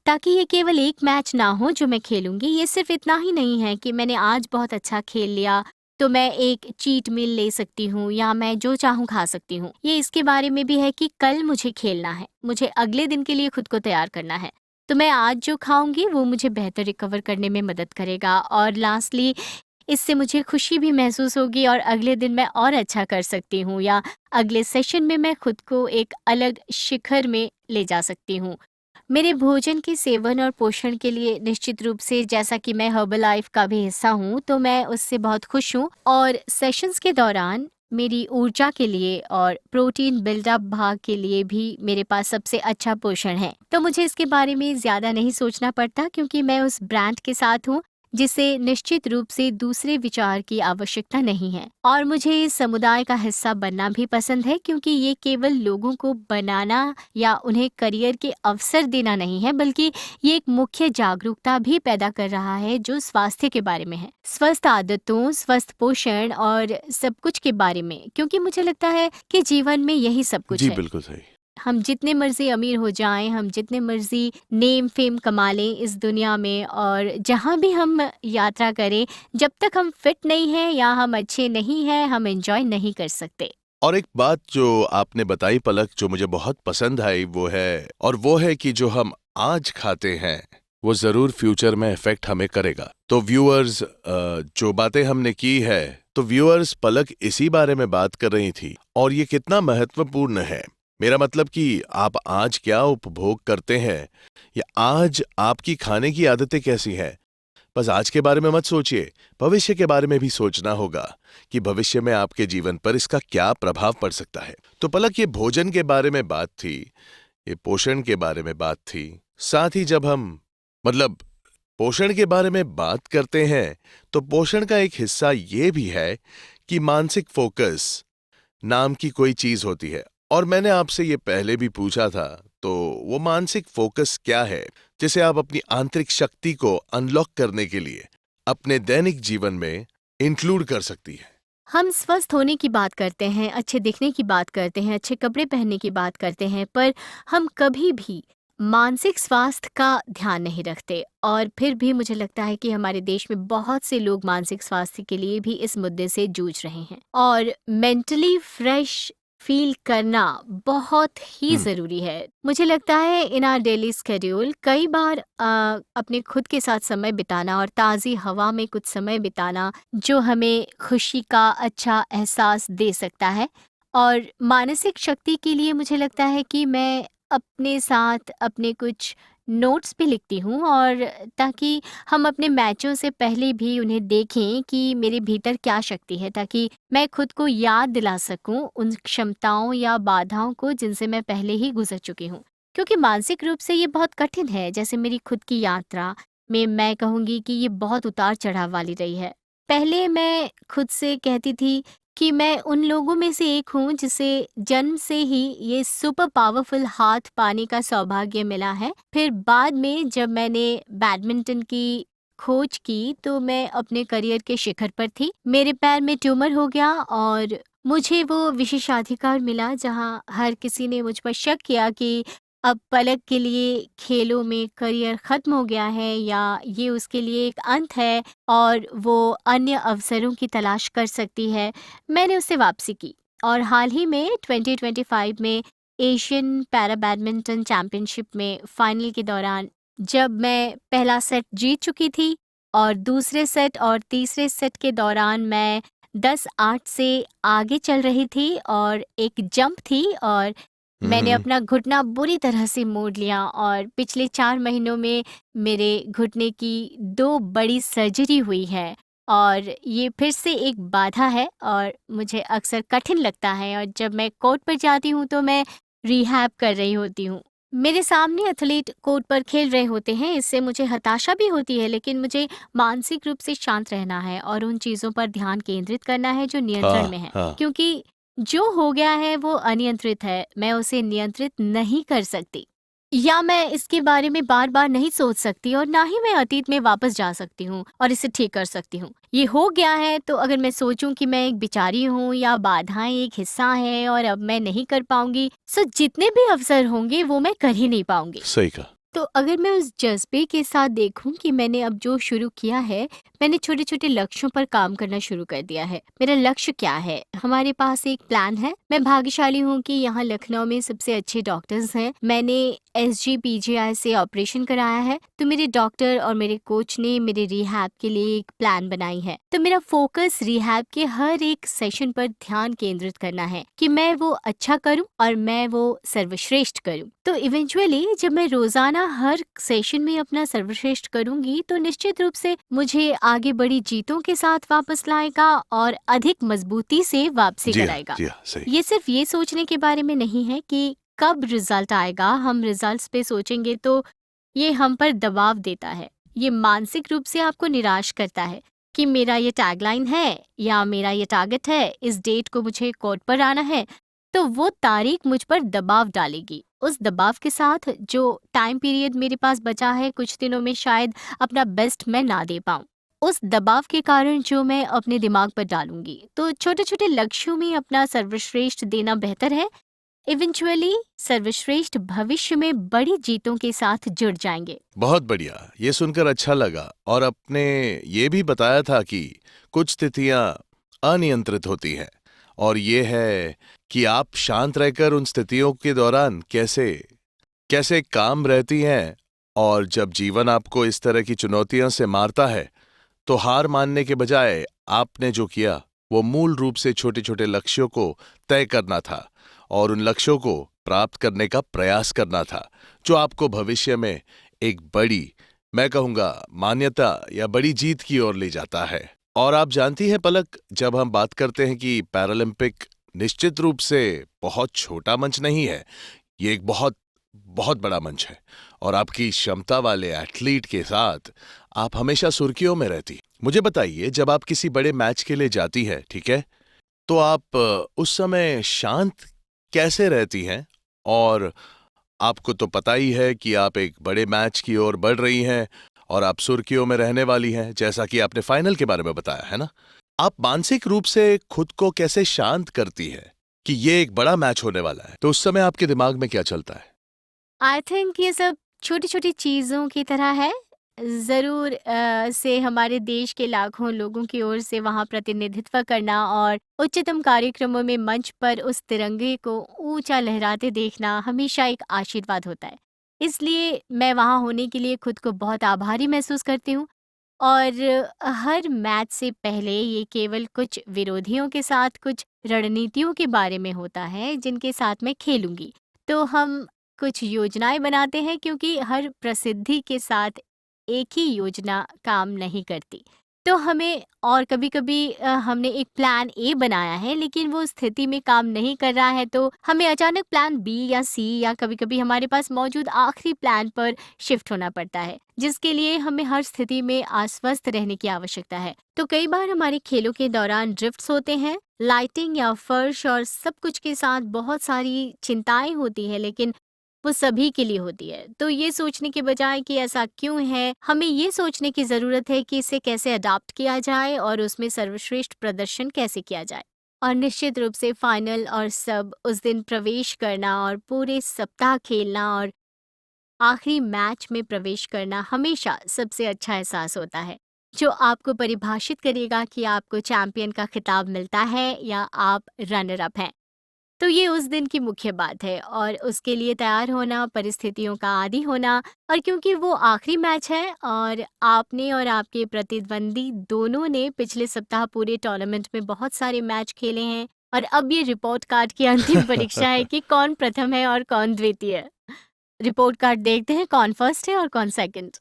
ताकि ये केवल एक मैच ना हो जो मैं खेलूंगी। ये सिर्फ इतना ही नहीं है कि मैंने आज बहुत अच्छा खेल लिया तो मैं एक चीट मील ले सकती हूँ या मैं जो चाहूँ खा सकती हूँ। ये इसके बारे में भी है कि कल मुझे खेलना है, मुझे अगले दिन के लिए खुद को तैयार करना है। तो मैं आज जो खाऊंगी वो मुझे बेहतर रिकवर करने में मदद करेगा, और लास्टली इससे मुझे खुशी भी महसूस होगी और अगले दिन मैं और अच्छा कर सकती हूँ या अगले सेशन में मैं खुद को एक अलग शिखर में ले जा सकती हूँ। मेरे भोजन के सेवन और पोषण के लिए निश्चित रूप से, जैसा कि मैं हर्बलाइफ का भी हिस्सा हूँ, तो मैं उससे बहुत खुश हूँ, और सेशंस के दौरान मेरी ऊर्जा के लिए और प्रोटीन बिल्डअप भाग के लिए भी मेरे पास सबसे अच्छा पोषण है। तो मुझे इसके बारे में ज़्यादा नहीं सोचना पड़ता, क्योंकि मैं उस ब्रांड के साथ हूँ जिसे निश्चित रूप से दूसरे विचार की आवश्यकता नहीं है। और मुझे इस समुदाय का हिस्सा बनना भी पसंद है, क्योंकि ये केवल लोगों को बनाना या उन्हें करियर के अवसर देना नहीं है, बल्कि ये एक मुख्य जागरूकता भी पैदा कर रहा है जो स्वास्थ्य के बारे में है, स्वस्थ आदतों, स्वस्थ पोषण और सब कुछ के बारे में, क्योंकि मुझे लगता है कि जीवन में यही सब कुछ जी है। बिल्कुल सही। हम जितने मर्जी अमीर हो जाएं, हम जितने मर्जी नेम फेम कमा लें इस दुनिया में, और जहाँ भी हम यात्रा करें, जब तक हम फिट नहीं हैं या हम अच्छे नहीं हैं, हम एंजॉय नहीं कर सकते। और एक बात जो आपने बताई पलक, जो मुझे बहुत पसंद आई, वो है कि जो हम आज खाते हैं वो जरूर फ्यूचर में इफेक्ट हमें करेगा। तो व्यूअर्स, जो बातें हमने की है, तो व्यूअर्स, पलक इसी बारे में बात कर रही थी, और ये कितना महत्वपूर्ण है। मेरा मतलब कि आप आज क्या उपभोग करते हैं या आज आपकी खाने की आदतें कैसी हैं, बस आज के बारे में मत सोचिए, भविष्य के बारे में भी सोचना होगा कि भविष्य में आपके जीवन पर इसका क्या प्रभाव पड़ सकता है। तो पलक, ये भोजन के बारे में बात थी, ये पोषण के बारे में बात थी, साथ ही जब हम पोषण के बारे में बात करते हैं तो पोषण का एक हिस्सा ये भी है कि मानसिक फोकस नाम की कोई चीज होती है, और मैंने आपसे ये पहले भी पूछा था, तो वो मानसिक फोकस क्या है जिसे आप अपनी आंतरिक शक्ति को अनलॉक करने के लिए अपने दैनिक जीवन में इंक्लूड कर सकती है? हम स्वस्थ होने की बात करते हैं, अच्छे दिखने की बात करते हैं, अच्छे कपड़े पहनने की बात करते हैं, पर हम कभी भी मानसिक स्वास्थ्य का ध्यान नहीं रखते। और फिर भी मुझे लगता है कि हमारे देश में बहुत से लोग मानसिक स्वास्थ्य के लिए भी इस मुद्दे से जूझ रहे हैं। और मेंटली फ्रेश फील करना बहुत ही हम्म। ज़रूरी है। मुझे लगता है इन आवर डेली स्केड्यूल कई बार अपने खुद के साथ समय बिताना और ताज़ी हवा में कुछ समय बिताना जो हमें खुशी का अच्छा एहसास दे सकता है। और मानसिक शक्ति के लिए मुझे लगता है कि मैं अपने साथ अपने कुछ नोट्स भी लिखती हूँ, और ताकि हम अपने मैचों से पहले भी उन्हें देखें कि मेरे भीतर क्या शक्ति है, ताकि मैं खुद को याद दिला सकूं उन क्षमताओं या बाधाओं को जिनसे मैं पहले ही गुजर चुकी हूँ। क्योंकि मानसिक रूप से ये बहुत कठिन है। जैसे मेरी खुद की यात्रा में मैं कहूँगी कि ये बहुत उतार चढ़ाव वाली रही है। पहले मैं खुद से कहती थी कि मैं उन लोगों में से एक हूँ जिसे जन्म से ही ये सुपर पावरफुल हाथ पाने का सौभाग्य मिला है। फिर बाद में जब मैंने बैडमिंटन की खोज की तो मैं अपने करियर के शिखर पर थी। मेरे पैर में ट्यूमर हो गया और मुझे वो विशेषाधिकार मिला जहाँ हर किसी ने मुझ पर शक किया कि अब पलक के लिए खेलों में करियर खत्म हो गया है या ये उसके लिए एक अंत है और वो अन्य अवसरों की तलाश कर सकती है। मैंने उससे वापसी की और हाल ही में 2025 में एशियन पैरा बैडमिंटन चैंपियनशिप में फाइनल के दौरान जब मैं पहला सेट जीत चुकी थी और दूसरे सेट और तीसरे सेट के दौरान मैं 10-8 से आगे चल रही थी और एक जंप थी और मैंने हम्म। अपना घुटना बुरी तरह से मोड़ लिया और पिछले 4 महीनों में मेरे घुटने की 2 बड़ी सर्जरी हुई है और ये फिर से एक बाधा है और मुझे अक्सर कठिन लगता है। और जब मैं कोर्ट पर जाती हूँ तो मैं रिहैब कर रही होती हूँ। मेरे सामने एथलीट कोर्ट पर खेल रहे होते हैं, इससे मुझे हताशा भी होती है, लेकिन मुझे मानसिक रूप से शांत रहना है और उन चीज़ों पर ध्यान केंद्रित करना है जो नियंत्रण में हाँ, है। हाँ। क्योंकि जो हो गया है वो अनियंत्रित है, मैं उसे नियंत्रित नहीं कर सकती या मैं इसके बारे में बार बार नहीं सोच सकती और ना ही मैं अतीत में वापस जा सकती हूँ और इसे ठीक कर सकती हूँ। ये हो गया है तो अगर मैं सोचूं कि मैं एक बिचारी हूँ या बाधाएं एक हिस्सा है और अब मैं नहीं कर पाऊंगी, सो जितने भी अवसर होंगे वो मैं कर ही नहीं पाऊंगी। सही कहा। तो अगर मैं उस जज़्बे के साथ देखूं कि मैंने अब जो शुरू किया है, मैंने छोटे-छोटे लक्ष्यों पर काम करना शुरू कर दिया है। मेरा लक्ष्य क्या है? हमारे पास एक प्लान है। मैं भाग्यशाली हूँ कि यहाँ लखनऊ में सबसे अच्छे डॉक्टर्स हैं। मैंने एसजीपीजीआई से ऑपरेशन कराया है, तो मेरे डॉक्टर और मेरे कोच ने मेरे रिहैब के लिए एक प्लान बनाई है। तो मेरा फोकस रिहैब के हर एक सेशन पर ध्यान केंद्रित करना है कि मैं वो अच्छा करूँ और मैं वो सर्वश्रेष्ठ करूँ। तो इवेंचुअली जब मैं रोजाना हर सेशन में अपना सर्वश्रेष्ठ करूंगी तो निश्चित रूप से मुझे आगे बड़ी जीतों के साथ वापस लाएगा और अधिक मजबूती से वापसी जी हाँ, कराएगा। जी हाँ, सही। ये सिर्फ ये सोचने के बारे में नहीं है कि कब रिजल्ट आएगा। हम रिजल्ट्स पे सोचेंगे तो ये हम पर दबाव देता है, ये मानसिक रूप से आपको निराश करता है कि मेरा ये टैगलाइन है या मेरा ये टारगेट है, इस डेट को मुझे कोर्ट पर आना है, तो वो तारीख मुझ पर दबाव डालेगी। उस दबाव के साथ जो टाइम पीरियड मेरे पास बचा है, कुछ दिनों में शायद अपना बेस्ट मैं ना दे पाऊँ। उस दबाव के कारण जो मैं अपने दिमाग पर डालूंगी, तो छोटे-छोटे लक्ष्यों में अपना सर्वश्रेष्ठ देना बेहतर है। इवेंचुअली सर्वश्रेष्ठ भविष्य में बड़ी जीतों के साथ जुड़ जाएंगे। बहुत बढ़िया, ये सुनकर अच्छा लगा। और आपने ये भी बताया था कि कुछ स्थितियां अनियंत्रित होती हैं और ये है कि आप शांत रहकर उन स्थितियों के दौरान कैसे कैसे काम रहती हैं। और जब जीवन आपको इस तरह की चुनौतियों से मारता है तो हार मानने के बजाय आपने जो किया वो मूल रूप से छोटे छोटे लक्ष्यों को तय करना था और उन लक्ष्यों को प्राप्त करने का प्रयास करना था, जो आपको भविष्य में एक बड़ी, मैं कहूँगा, मान्यता या बड़ी जीत की ओर ले जाता है। और आप जानती हैं पलक, जब हम बात करते हैं कि पैरालंपिक निश्चित रूप से बहुत छोटा मंच नहीं है, ये एक बहुत बहुत बड़ा मंच है और आपकी क्षमता वाले एथलीट के साथ आप हमेशा सुर्खियों में रहती। मुझे बताइए, जब आप किसी बड़े मैच के लिए जाती है, ठीक है, तो आप उस समय शांत कैसे रहती हैं? और आपको तो पता ही है कि आप एक बड़े मैच की ओर बढ़ रही हैं और आप सुर्खियों में रहने वाली हैं, जैसा कि आपने फाइनल के बारे में बताया है ना? आप मानसिक रूप से खुद को कैसे शांत करती है कि ये एक बड़ा मैच होने वाला है? तो उस समय आपके दिमाग में क्या चलता है? आई थिंक ये सब छोटी-छोटी चीज़ों की तरह है। ज़रूर से हमारे देश के लाखों लोगों की ओर से वहाँ प्रतिनिधित्व करना और उच्चतम कार्यक्रमों में मंच पर उस तिरंगे को ऊँचा लहराते देखना हमेशा एक आशीर्वाद होता है। इसलिए मैं वहाँ होने के लिए खुद को बहुत आभारी महसूस करती हूँ और हर मैच से पहले ये केवल कुछ विरोधियों के साथ कुछ रणनीतियों के बारे में होता है जिनके साथ मैं खेलूँगी। तो हम कुछ योजनाएँ बनाते हैं क्योंकि हर प्रसिद्धि के साथ एक ही योजना काम नहीं करती। तो हमें और कभी-कभी हमने एक प्लान ए बनाया है लेकिन वो स्थिति में काम नहीं कर रहा है तो हमें अचानक प्लान बी या सी या कभी-कभी हमारे पास मौजूद आखिरी प्लान पर शिफ्ट होना पड़ता है, जिसके लिए हमें हर स्थिति में आश्वस्त रहने की आवश्यकता है। तो कई बार हमारे खेलों के दौरान ड्रिफ्ट्स होते हैं, लाइटिंग या फर्श और सब कुछ के साथ बहुत सारी चिंताएँ होती हैं लेकिन वो सभी के लिए होती है। तो ये सोचने के बजाय कि ऐसा क्यों है, हमें ये सोचने की ज़रूरत है कि इसे कैसे अडॉप्ट किया जाए और उसमें सर्वश्रेष्ठ प्रदर्शन कैसे किया जाए। और निश्चित रूप से फाइनल और सब उस दिन प्रवेश करना और पूरे सप्ताह खेलना और आखिरी मैच में प्रवेश करना हमेशा सबसे अच्छा एहसास होता है, जो आपको परिभाषित करेगा कि आपको चैंपियन का खिताब मिलता है या आप रनर अप हैं। तो ये उस दिन की मुख्य बात है और उसके लिए तैयार होना, परिस्थितियों का आदी होना और क्योंकि वो आखिरी मैच है और आपने और आपके प्रतिद्वंदी दोनों ने पिछले सप्ताह पूरे टूर्नामेंट में बहुत सारे मैच खेले हैं और अब ये रिपोर्ट कार्ड की अंतिम परीक्षा है कि कौन प्रथम है और कौन द्वितीय है। रिपोर्ट कार्ड देखते हैं कौन फर्स्ट है और कौन सेकंड।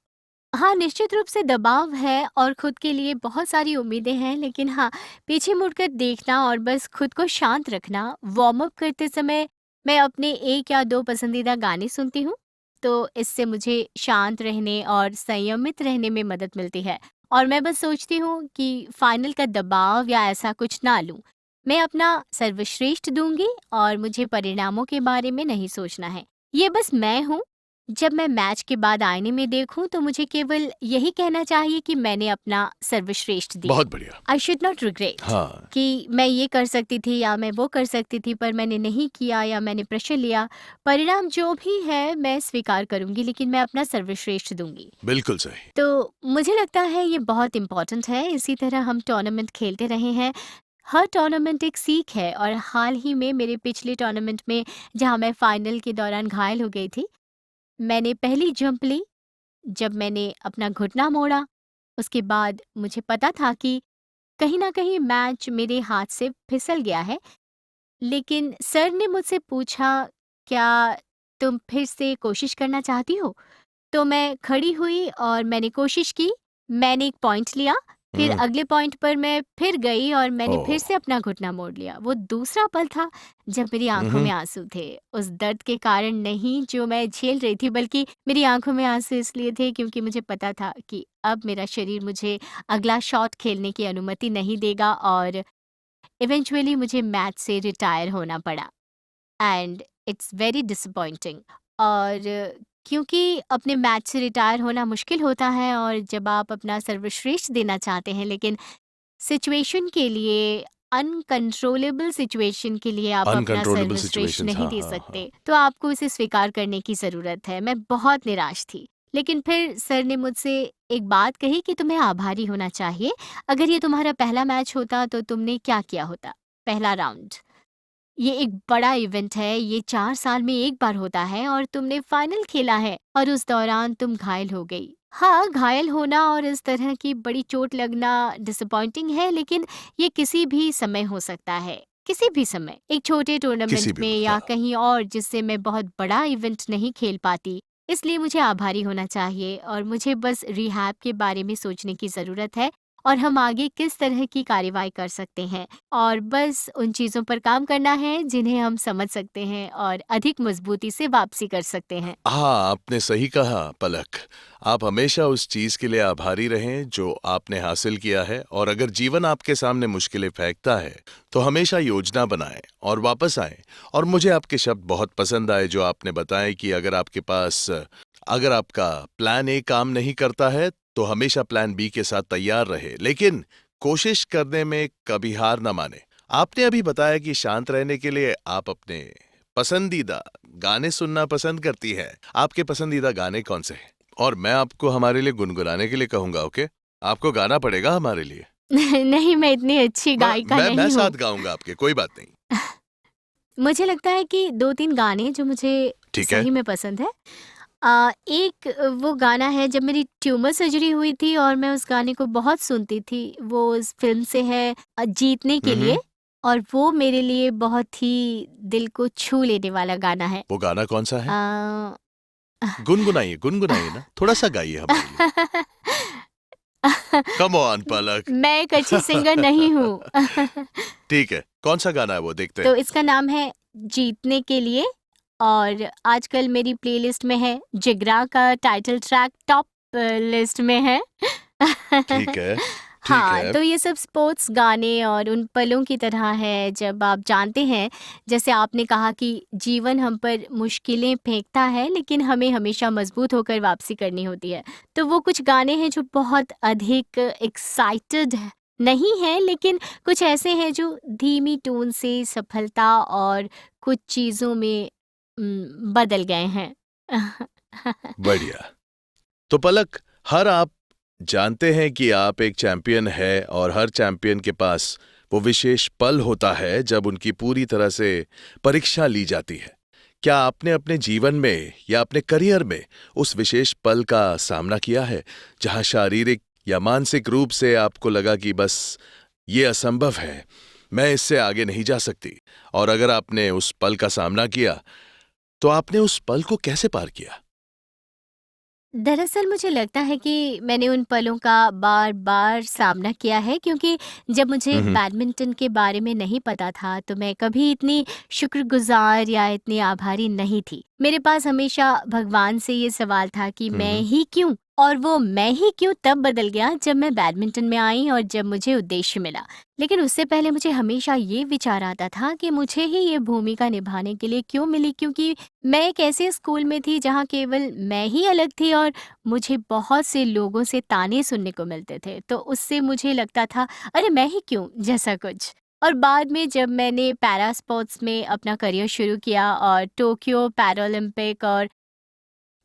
हाँ, निश्चित रूप से दबाव है और खुद के लिए बहुत सारी उम्मीदें हैं, लेकिन हाँ, पीछे मुड़कर देखना और बस खुद को शांत रखना। वार्म अप करते समय मैं अपने 1 या 2 पसंदीदा गाने सुनती हूँ, तो इससे मुझे शांत रहने और संयमित रहने में मदद मिलती है और मैं बस सोचती हूँ कि फाइनल का दबाव या ऐसा कुछ ना लूँ। मैं अपना सर्वश्रेष्ठ दूँगी और मुझे परिणामों के बारे में नहीं सोचना है। ये बस मैं हूँ। जब मैं मैच के बाद आईने में देखूं तो मुझे केवल यही कहना चाहिए कि मैंने अपना सर्वश्रेष्ठ दिया। बहुत बढ़िया। आई शुड नॉट रिग्रेट हाँ, कि मैं ये कर सकती थी या मैं वो कर सकती थी पर मैंने नहीं किया या मैंने प्रेशर लिया। परिणाम जो भी है मैं स्वीकार करूंगी लेकिन मैं अपना सर्वश्रेष्ठ दूंगी। बिल्कुल सही। तो मुझे लगता है ये बहुत इम्पोर्टेंट है। इसी तरह हम टूर्नामेंट खेलते रहे हैं। हर टूर्नामेंट एक सीख है और हाल ही में मेरे पिछले टूर्नामेंट में जहाँ मैं फाइनल के दौरान घायल हो गई थी, मैंने पहली जंप ली। जब मैंने अपना घुटना मोड़ा, उसके बाद मुझे पता था कि कहीं न कहीं मैच मेरे हाथ से फिसल गया है। लेकिन सर ने मुझसे पूछा, "क्या तुम फिर से कोशिश करना चाहती हो?" तो मैं खड़ी हुई और मैंने कोशिश की। मैंने एक पॉइंट लिया, फिर हुँ। अगले पॉइंट पर मैं फिर गई और मैंने फिर ओह! से अपना घुटना मोड़ लिया। वो दूसरा पल था जब मेरी हुँ, आँखों हुँ। में आँसू थे। उस दर्द के कारण नहीं जो मैं झेल रही थी बल्कि मेरी आँखों में आँसू इसलिए थे क्योंकि मुझे पता था कि अब मेरा शरीर मुझे अगला शॉट खेलने की अनुमति नहीं देगा और इवेंचुअली मुझे मैच से रिटायर होना पड़ा। And it's very disappointing. और क्योंकि अपने मैच से रिटायर होना मुश्किल होता है और जब आप अपना सर्वश्रेष्ठ देना चाहते हैं लेकिन सिचुएशन के लिए अनकंट्रोलेबल सिचुएशन के लिए आप अपना अनकंट्रोलेबल सर्वश्रेष्ठ सिचुएशंस। नहीं हाँ, दे हाँ, हाँ। सकते तो आपको इसे स्वीकार करने की ज़रूरत है। मैं बहुत निराश थी लेकिन फिर सर ने मुझसे एक बात कही कि तुम्हें आभारी होना चाहिए। अगर ये तुम्हारा पहला मैच होता तो तुमने क्या किया होता। पहला राउंड, ये एक बड़ा इवेंट है, ये 4 साल में एक बार होता है और तुमने फाइनल खेला है और उस दौरान तुम घायल हो गई। हाँ, घायल होना और इस तरह की बड़ी चोट लगना डिसअपॉइंटिंग है लेकिन ये किसी भी समय हो सकता है। किसी भी समय, एक छोटे किसी टूर्नामेंट भी में वक़्त, या हाँ। कहीं और जिससे मैं बहुत बड़ा इवेंट नहीं खेल पाती। इसलिए मुझे आभारी होना चाहिए और मुझे बस रिहैब के बारे में सोचने की ज़रूरत है और हम आगे किस तरह की कार्यवाही कर सकते हैं। और बस उन चीज़ों पर काम करना है जिन्हें हम समझ सकते हैं और अधिक मजबूती से वापसी कर सकते हैं। हाँ, आपने सही कहा पलक। आप हमेशा उस चीज के लिए आभारी रहें जो आपने हासिल किया है, और अगर जीवन आपके सामने मुश्किलें फेंकता है तो हमेशा योजना बनाएं और वापस आएं। और मुझे आपके शब्द बहुत पसंद आए जो आपने बताए कि अगर आपका प्लान ए काम नहीं करता है तो हमेशा प्लान बी के साथ तैयार रहे, लेकिन कोशिश करने में कभी हार ना माने। आपने अभी बताया कि शांत रहने के लिए आप अपने पसंदीदा गाने सुनना पसंद करती है। आपके पसंदीदा गाने कौन से हैं? और मैं आपको हमारे लिए गुनगुनाने के लिए कहूंगा, ओके? आपको गाना पड़ेगा हमारे लिए। नहीं, मैं इतनी अच्छी मैं गायिका मैं मैं नहीं साथ हूँ। गाऊंगा आपके, कोई बात नहीं। मुझे लगता है कि 2-3 गाने जो मुझे ठीक है। सही में पसंद है। एक वो गाना है जब मेरी ट्यूमर सर्जरी हुई थी और मैं उस गाने को बहुत सुनती थी। वो उस फ़िल्म से है जीतने के लिए, हम्म। और वो मेरे लिए बहुत ही दिल को छू लेने वाला गाना है। वो गाना कौन सा है? अ, गुनगुनाइए ना, थोड़ा सा गाइए हमारे लिए। कम ऑन पलक। मैं एक अच्छी सिंगर नहीं हूँ। ठीक है, कौन सा गाना है वो, देखते तो हैं। इसका नाम है जीतने के लिए, और आजकल मेरी प्लेलिस्ट में है। जिगरा का टाइटल ट्रैक टॉप लिस्ट में है। ठीक है। ठीक हाँ, है। तो ये सब स्पोर्ट्स गाने और उन पलों की तरह है जब आप जानते हैं, जैसे आपने कहा कि जीवन हम पर मुश्किलें फेंकता है लेकिन हमें हमेशा मजबूत होकर वापसी करनी होती है। तो वो कुछ गाने हैं जो बहुत अधिक एक्साइटेड नहीं हैं, लेकिन कुछ ऐसे हैं जो धीमी टोन से सफलता और कुछ चीज़ों में बदल गए हैं। बढ़िया। तो पलक, हर आप जानते हैं कि आप एक चैंपियन है, और हर चैंपियन के पास वो विशेष पल होता है जब उनकी पूरी तरह से परीक्षा ली जाती है। क्या आपने अपने जीवन में या अपने करियर में उस विशेष पल का सामना किया है जहां शारीरिक या मानसिक रूप से आपको लगा कि बस ये असंभव है, मैं इससे आगे नहीं जा सकती? और अगर आपने उस पल का सामना किया तो आपने उस पल को कैसे पार किया? दरअसल मुझे लगता है कि मैंने उन पलों का बार-बार सामना किया है, क्योंकि जब मुझे हम्म। बैडमिंटन के बारे में नहीं पता था तो मैं कभी इतनी शुक्रगुज़ार या इतनी आभारी नहीं थी। मेरे पास हमेशा भगवान से ये सवाल था कि मैं हम्म। ही क्यों? और वो मैं ही क्यों तब बदल गया जब मैं बैडमिंटन में आई और जब मुझे उद्देश्य मिला। लेकिन उससे पहले मुझे हमेशा ये विचार आता था कि मुझे ही ये भूमिका निभाने के लिए क्यों मिली, क्योंकि मैं एक ऐसे स्कूल में थी जहाँ केवल मैं ही अलग थी और मुझे बहुत से लोगों से ताने सुनने को मिलते थे। तो उससे मुझे लगता था, अरे मैं ही क्यों, जैसा कुछ। और बाद में जब मैंने पैरा स्पोर्ट्स में अपना करियर शुरू किया और टोक्यो पैरालंपिक और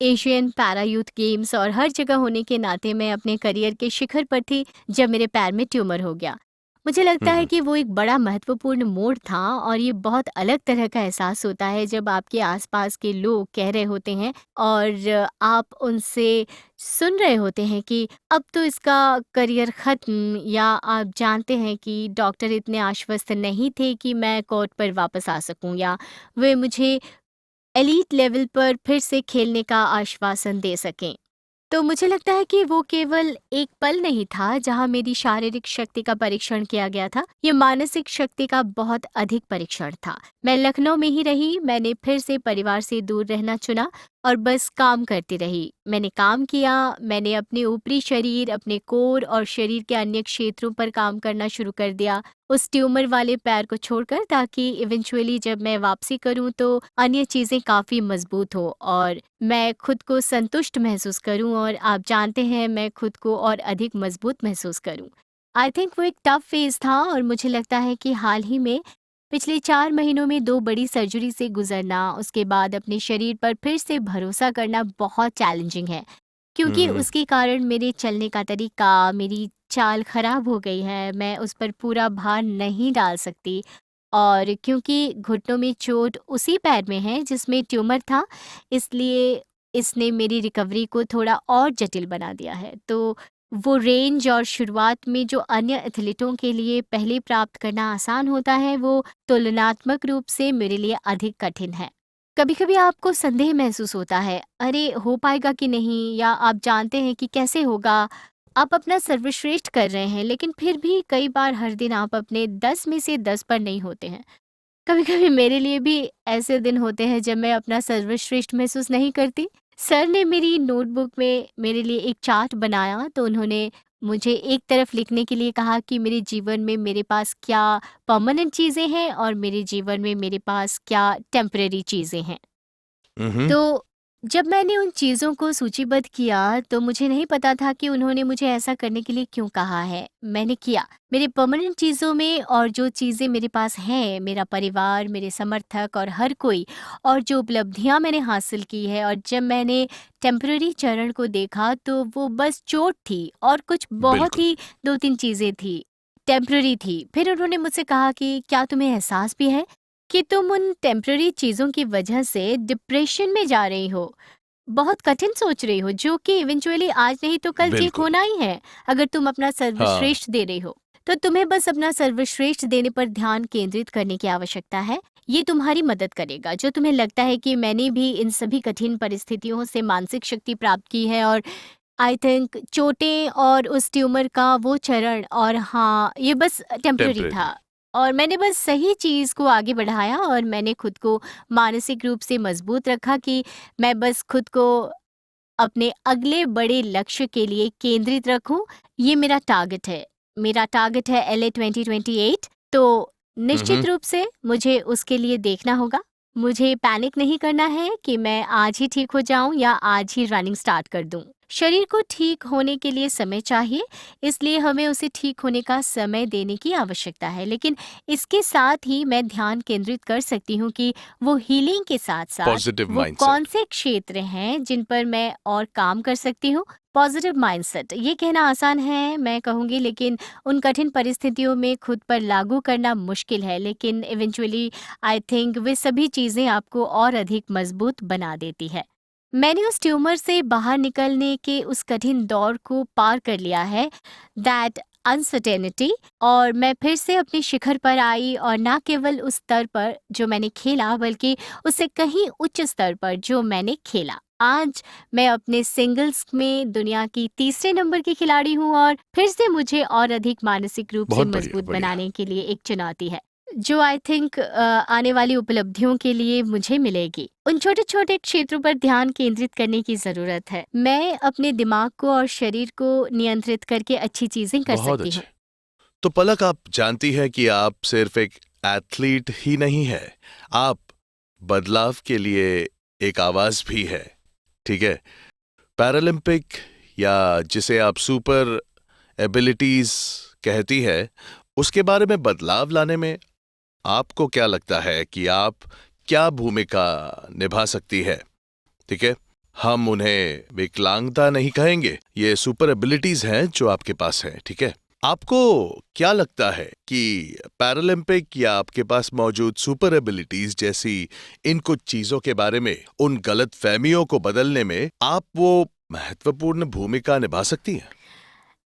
एशियन पैरा यूथ गेम्स और हर जगह होने के नाते मैं अपने करियर के शिखर पर थी जब मेरे पैर में ट्यूमर हो गया। मुझे लगता है हम्म। कि वो एक बड़ा महत्वपूर्ण मोड़ था, और ये बहुत अलग तरह का एहसास होता है जब आपके आसपास के लोग कह रहे होते हैं और आप उनसे सुन रहे होते हैं कि अब तो इसका करियर ख़त्म, या आप जानते हैं कि डॉक्टर इतने आश्वस्त नहीं थे कि मैं कोर्ट पर वापस आ सकूं, या वे मुझे एलीट लेवल पर फिर से खेलने का आश्वासन दे सकें। तो मुझे लगता है कि वो केवल एक पल नहीं था जहां मेरी शारीरिक शक्ति का परीक्षण किया गया था, ये मानसिक शक्ति का बहुत अधिक परीक्षण था। मैं लखनऊ में ही रही, मैंने फिर से परिवार से दूर रहना चुना और बस काम करती रही। मैंने काम किया, मैंने अपने ऊपरी शरीर, अपने कोर और शरीर के अन्य क्षेत्रों पर काम करना शुरू कर दिया, उस ट्यूमर वाले पैर को छोड़कर, ताकि इवेंचुअली जब मैं वापसी करूं तो अन्य चीज़ें काफ़ी मजबूत हो और मैं खुद को संतुष्ट महसूस करूं, और आप जानते हैं मैं खुद को और अधिक मजबूत महसूस करूं। आई थिंक वो एक टफ फेज़ था, और मुझे लगता है कि हाल ही में पिछले 4 महीनों में 2 बड़ी सर्जरी से गुजरना, उसके बाद अपने शरीर पर फिर से भरोसा करना बहुत चैलेंजिंग है। क्योंकि हम्म। उसके कारण मेरे चलने का तरीका, मेरी चाल खराब हो गई है, मैं उस पर पूरा भार नहीं डाल सकती। और क्योंकि घुटनों में चोट उसी पैर में है जिसमें ट्यूमर था, इसलिए इसने मेरी रिकवरी को थोड़ा और जटिल बना दिया है। तो वो रेंज और शुरुआत में जो अन्य एथलीटों के लिए पहले प्राप्त करना आसान होता है, वो तुलनात्मक रूप से मेरे लिए अधिक कठिन है। कभी-कभी आपको संदेह महसूस होता है, अरे हो पाएगा कि नहीं, या आप जानते हैं कि कैसे होगा, आप अपना सर्वश्रेष्ठ कर रहे हैं, लेकिन फिर भी कई बार हर दिन आप अपने 10 में से 10 पर नहीं होते हैं। कभी-कभी मेरे लिए भी ऐसे दिन होते हैं जब मैं अपना सर्वश्रेष्ठ महसूस नहीं करती। सर ने मेरी नोटबुक में मेरे लिए एक चार्ट बनाया, तो उन्होंने मुझे एक तरफ लिखने के लिए कहा कि मेरे जीवन में मेरे पास क्या परमानेंट चीज़ें हैं और मेरे जीवन में मेरे पास क्या टेम्परेरी चीज़ें हैं। हम्म। तो जब मैंने उन चीज़ों को सूचीबद्ध किया, तो मुझे नहीं पता था कि उन्होंने मुझे ऐसा करने के लिए क्यों कहा है। मैंने किया। मेरे परमानेंट चीज़ों में और जो चीज़ें मेरे पास हैं, मेरा परिवार, मेरे समर्थक और हर कोई, और जो उपलब्धियाँ मैंने हासिल की है, और जब मैंने टेम्परेरी चरण को देखा तो वो बस चोट थी और कुछ बहुत बिल्कुल। ही 2-3 चीज़ें थी, टेम्परेरी थी। फिर उन्होंने मुझसे कहा कि क्या तुम्हें एहसास भी है कि तुम उन टेम्पररी चीज़ों की वजह से डिप्रेशन में जा रही हो, बहुत कठिन सोच रही हो, जो कि इवेंचुअली आज नहीं तो कल ठीक बिल्कुल। होना ही है, अगर तुम अपना हाँ। सर्वश्रेष्ठ दे रही हो। तो तुम्हें बस अपना सर्वश्रेष्ठ देने पर ध्यान केंद्रित करने की आवश्यकता है। ये तुम्हारी मदद करेगा। जो तुम्हें लगता है कि मैंने भी इन सभी कठिन परिस्थितियों से मानसिक शक्ति प्राप्त की है, और आई थिंक चोटें और उस ट्यूमर का वो चरण, और हाँ, ये बस टेम्पररी टेम्परेरी। था। और मैंने बस सही चीज़ को आगे बढ़ाया, और मैंने खुद को मानसिक रूप से मजबूत रखा कि मैं बस खुद को अपने अगले बड़े लक्ष्य के लिए केंद्रित रखूं। ये मेरा टारगेट है। मेरा टारगेट है LA 2028। तो निश्चित हम्म। रूप से मुझे उसके लिए देखना होगा। मुझे पैनिक नहीं करना है कि मैं आज ही ठीक हो जाऊं या आज ही रनिंग स्टार्ट कर दूं। शरीर को ठीक होने के लिए समय चाहिए, इसलिए हमें उसे ठीक होने का समय देने की आवश्यकता है। लेकिन इसके साथ ही मैं ध्यान केंद्रित कर सकती हूँ कि वो हीलिंग के साथ साथ पॉजिटिव वो कौन माइंडसेट। से क्षेत्र हैं जिन पर मैं और काम कर सकती हूँ। पॉजिटिव माइंडसेट, ये कहना आसान है मैं कहूँगी, लेकिन उन कठिन परिस्थितियों में खुद पर लागू करना मुश्किल है। लेकिन इवेंचुअली आई थिंक वे सभी चीज़ें आपको और अधिक मजबूत बना देती है। मैंने उस ट्यूमर से बाहर निकलने के उस कठिन दौर को पार कर लिया है, दैट अनसर्टेनिटी, और मैं फिर से अपने शिखर पर आई, और ना केवल उस स्तर पर जो मैंने खेला, बल्कि उससे कहीं उच्च स्तर पर जो मैंने खेला। आज मैं अपने सिंगल्स में दुनिया की तीसरे नंबर की खिलाड़ी हूँ, और फिर से मुझे और अधिक मानसिक रूप से बहुत बढ़िया, मजबूत बढ़िया। बनाने के लिए एक चुनौती है, जो आई थिंक आने वाली उपलब्धियों के लिए मुझे मिलेगी। उन छोटे-छोटे क्षेत्रों पर ध्यान केंद्रित करने की ज़रूरत है। मैं अपने दिमाग को और शरीर को नियंत्रित करके अच्छी चीज़ें कर बहुत सकती अच्छे। हूँ। तो पलक, आप जानती है कि आप सिर्फ एक एथलीट ही नहीं है, आप बदलाव के लिए एक आवाज भी है। ठीक है। पैरालंपिक, या जिसे आप सुपर एबिलिटीज कहती है, उसके बारे में बदलाव लाने में आपको क्या लगता है कि आप क्या भूमिका निभा सकती है? ठीक है। हम उन्हें विकलांगता नहीं कहेंगे, ये सुपर एबिलिटीज हैं जो आपके पास हैं। ठीक है। आपको क्या लगता है कि पैरालंपिक या आपके पास मौजूद सुपर एबिलिटीज जैसी इन कुछ चीजों के बारे में, उन गलत फहमियों को बदलने में आप वो महत्वपूर्ण भूमिका निभा सकती हैं?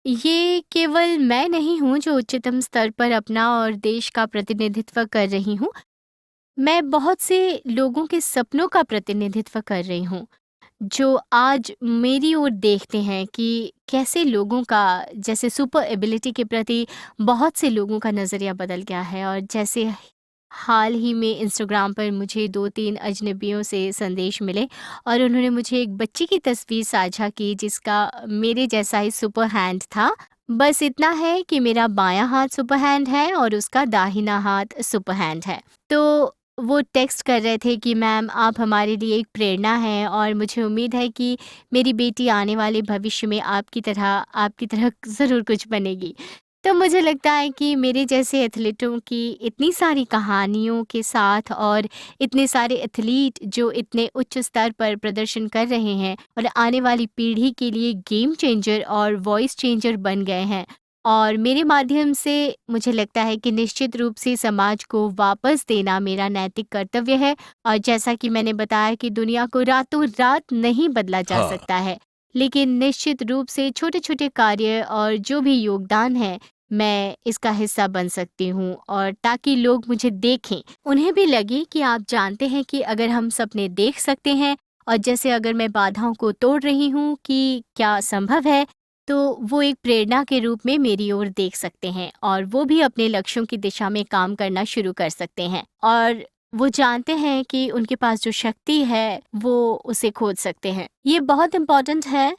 ये केवल मैं नहीं हूँ जो उच्चतम स्तर पर अपना और देश का प्रतिनिधित्व कर रही हूँ। मैं बहुत से लोगों के सपनों का प्रतिनिधित्व कर रही हूँ, जो आज मेरी ओर देखते हैं कि कैसे लोगों का, जैसे सुपर एबिलिटी के प्रति बहुत से लोगों का नज़रिया बदल गया है। और जैसे हाल ही में इंस्टाग्राम पर मुझे 2-3 अजनबियों से संदेश मिले, और उन्होंने मुझे एक बच्ची की तस्वीर साझा की जिसका मेरे जैसा ही सुपर हैंड था। बस इतना है कि मेरा बायां हाथ सुपर हैंड है और उसका दाहिना हाथ सुपर हैंड है। तो वो टेक्स्ट कर रहे थे कि मैम, आप हमारे लिए एक प्रेरणा हैं, और मुझे उम्मीद है कि मेरी बेटी आने वाले भविष्य में आपकी तरह ज़रूर कुछ बनेगी। तो मुझे लगता है कि मेरे जैसे एथलीटों की इतनी सारी कहानियों के साथ, और इतने सारे एथलीट जो इतने उच्च स्तर पर प्रदर्शन कर रहे हैं और आने वाली पीढ़ी के लिए गेम चेंजर और वॉइस चेंजर बन गए हैं, और मेरे माध्यम से मुझे लगता है कि निश्चित रूप से समाज को वापस देना मेरा नैतिक कर्तव्य है। और जैसा कि मैंने बताया कि दुनिया को रातों रात नहीं बदला जा हाँ। सकता है, लेकिन निश्चित रूप से छोटे-छोटे कार्य और जो भी योगदान है, मैं इसका हिस्सा बन सकती हूँ, और ताकि लोग मुझे देखें, उन्हें भी लगे कि आप जानते हैं कि अगर हम सपने देख सकते हैं, और जैसे अगर मैं बाधाओं को तोड़ रही हूँ कि क्या संभव है, तो वो एक प्रेरणा के रूप में मेरी ओर देख सकते हैं और वो भी अपने लक्ष्यों की दिशा में काम करना शुरू कर सकते हैं और वो जानते हैं कि उनके पास जो शक्ति है वो उसे खोज सकते हैं। ये बहुत इम्पोर्टेंट है।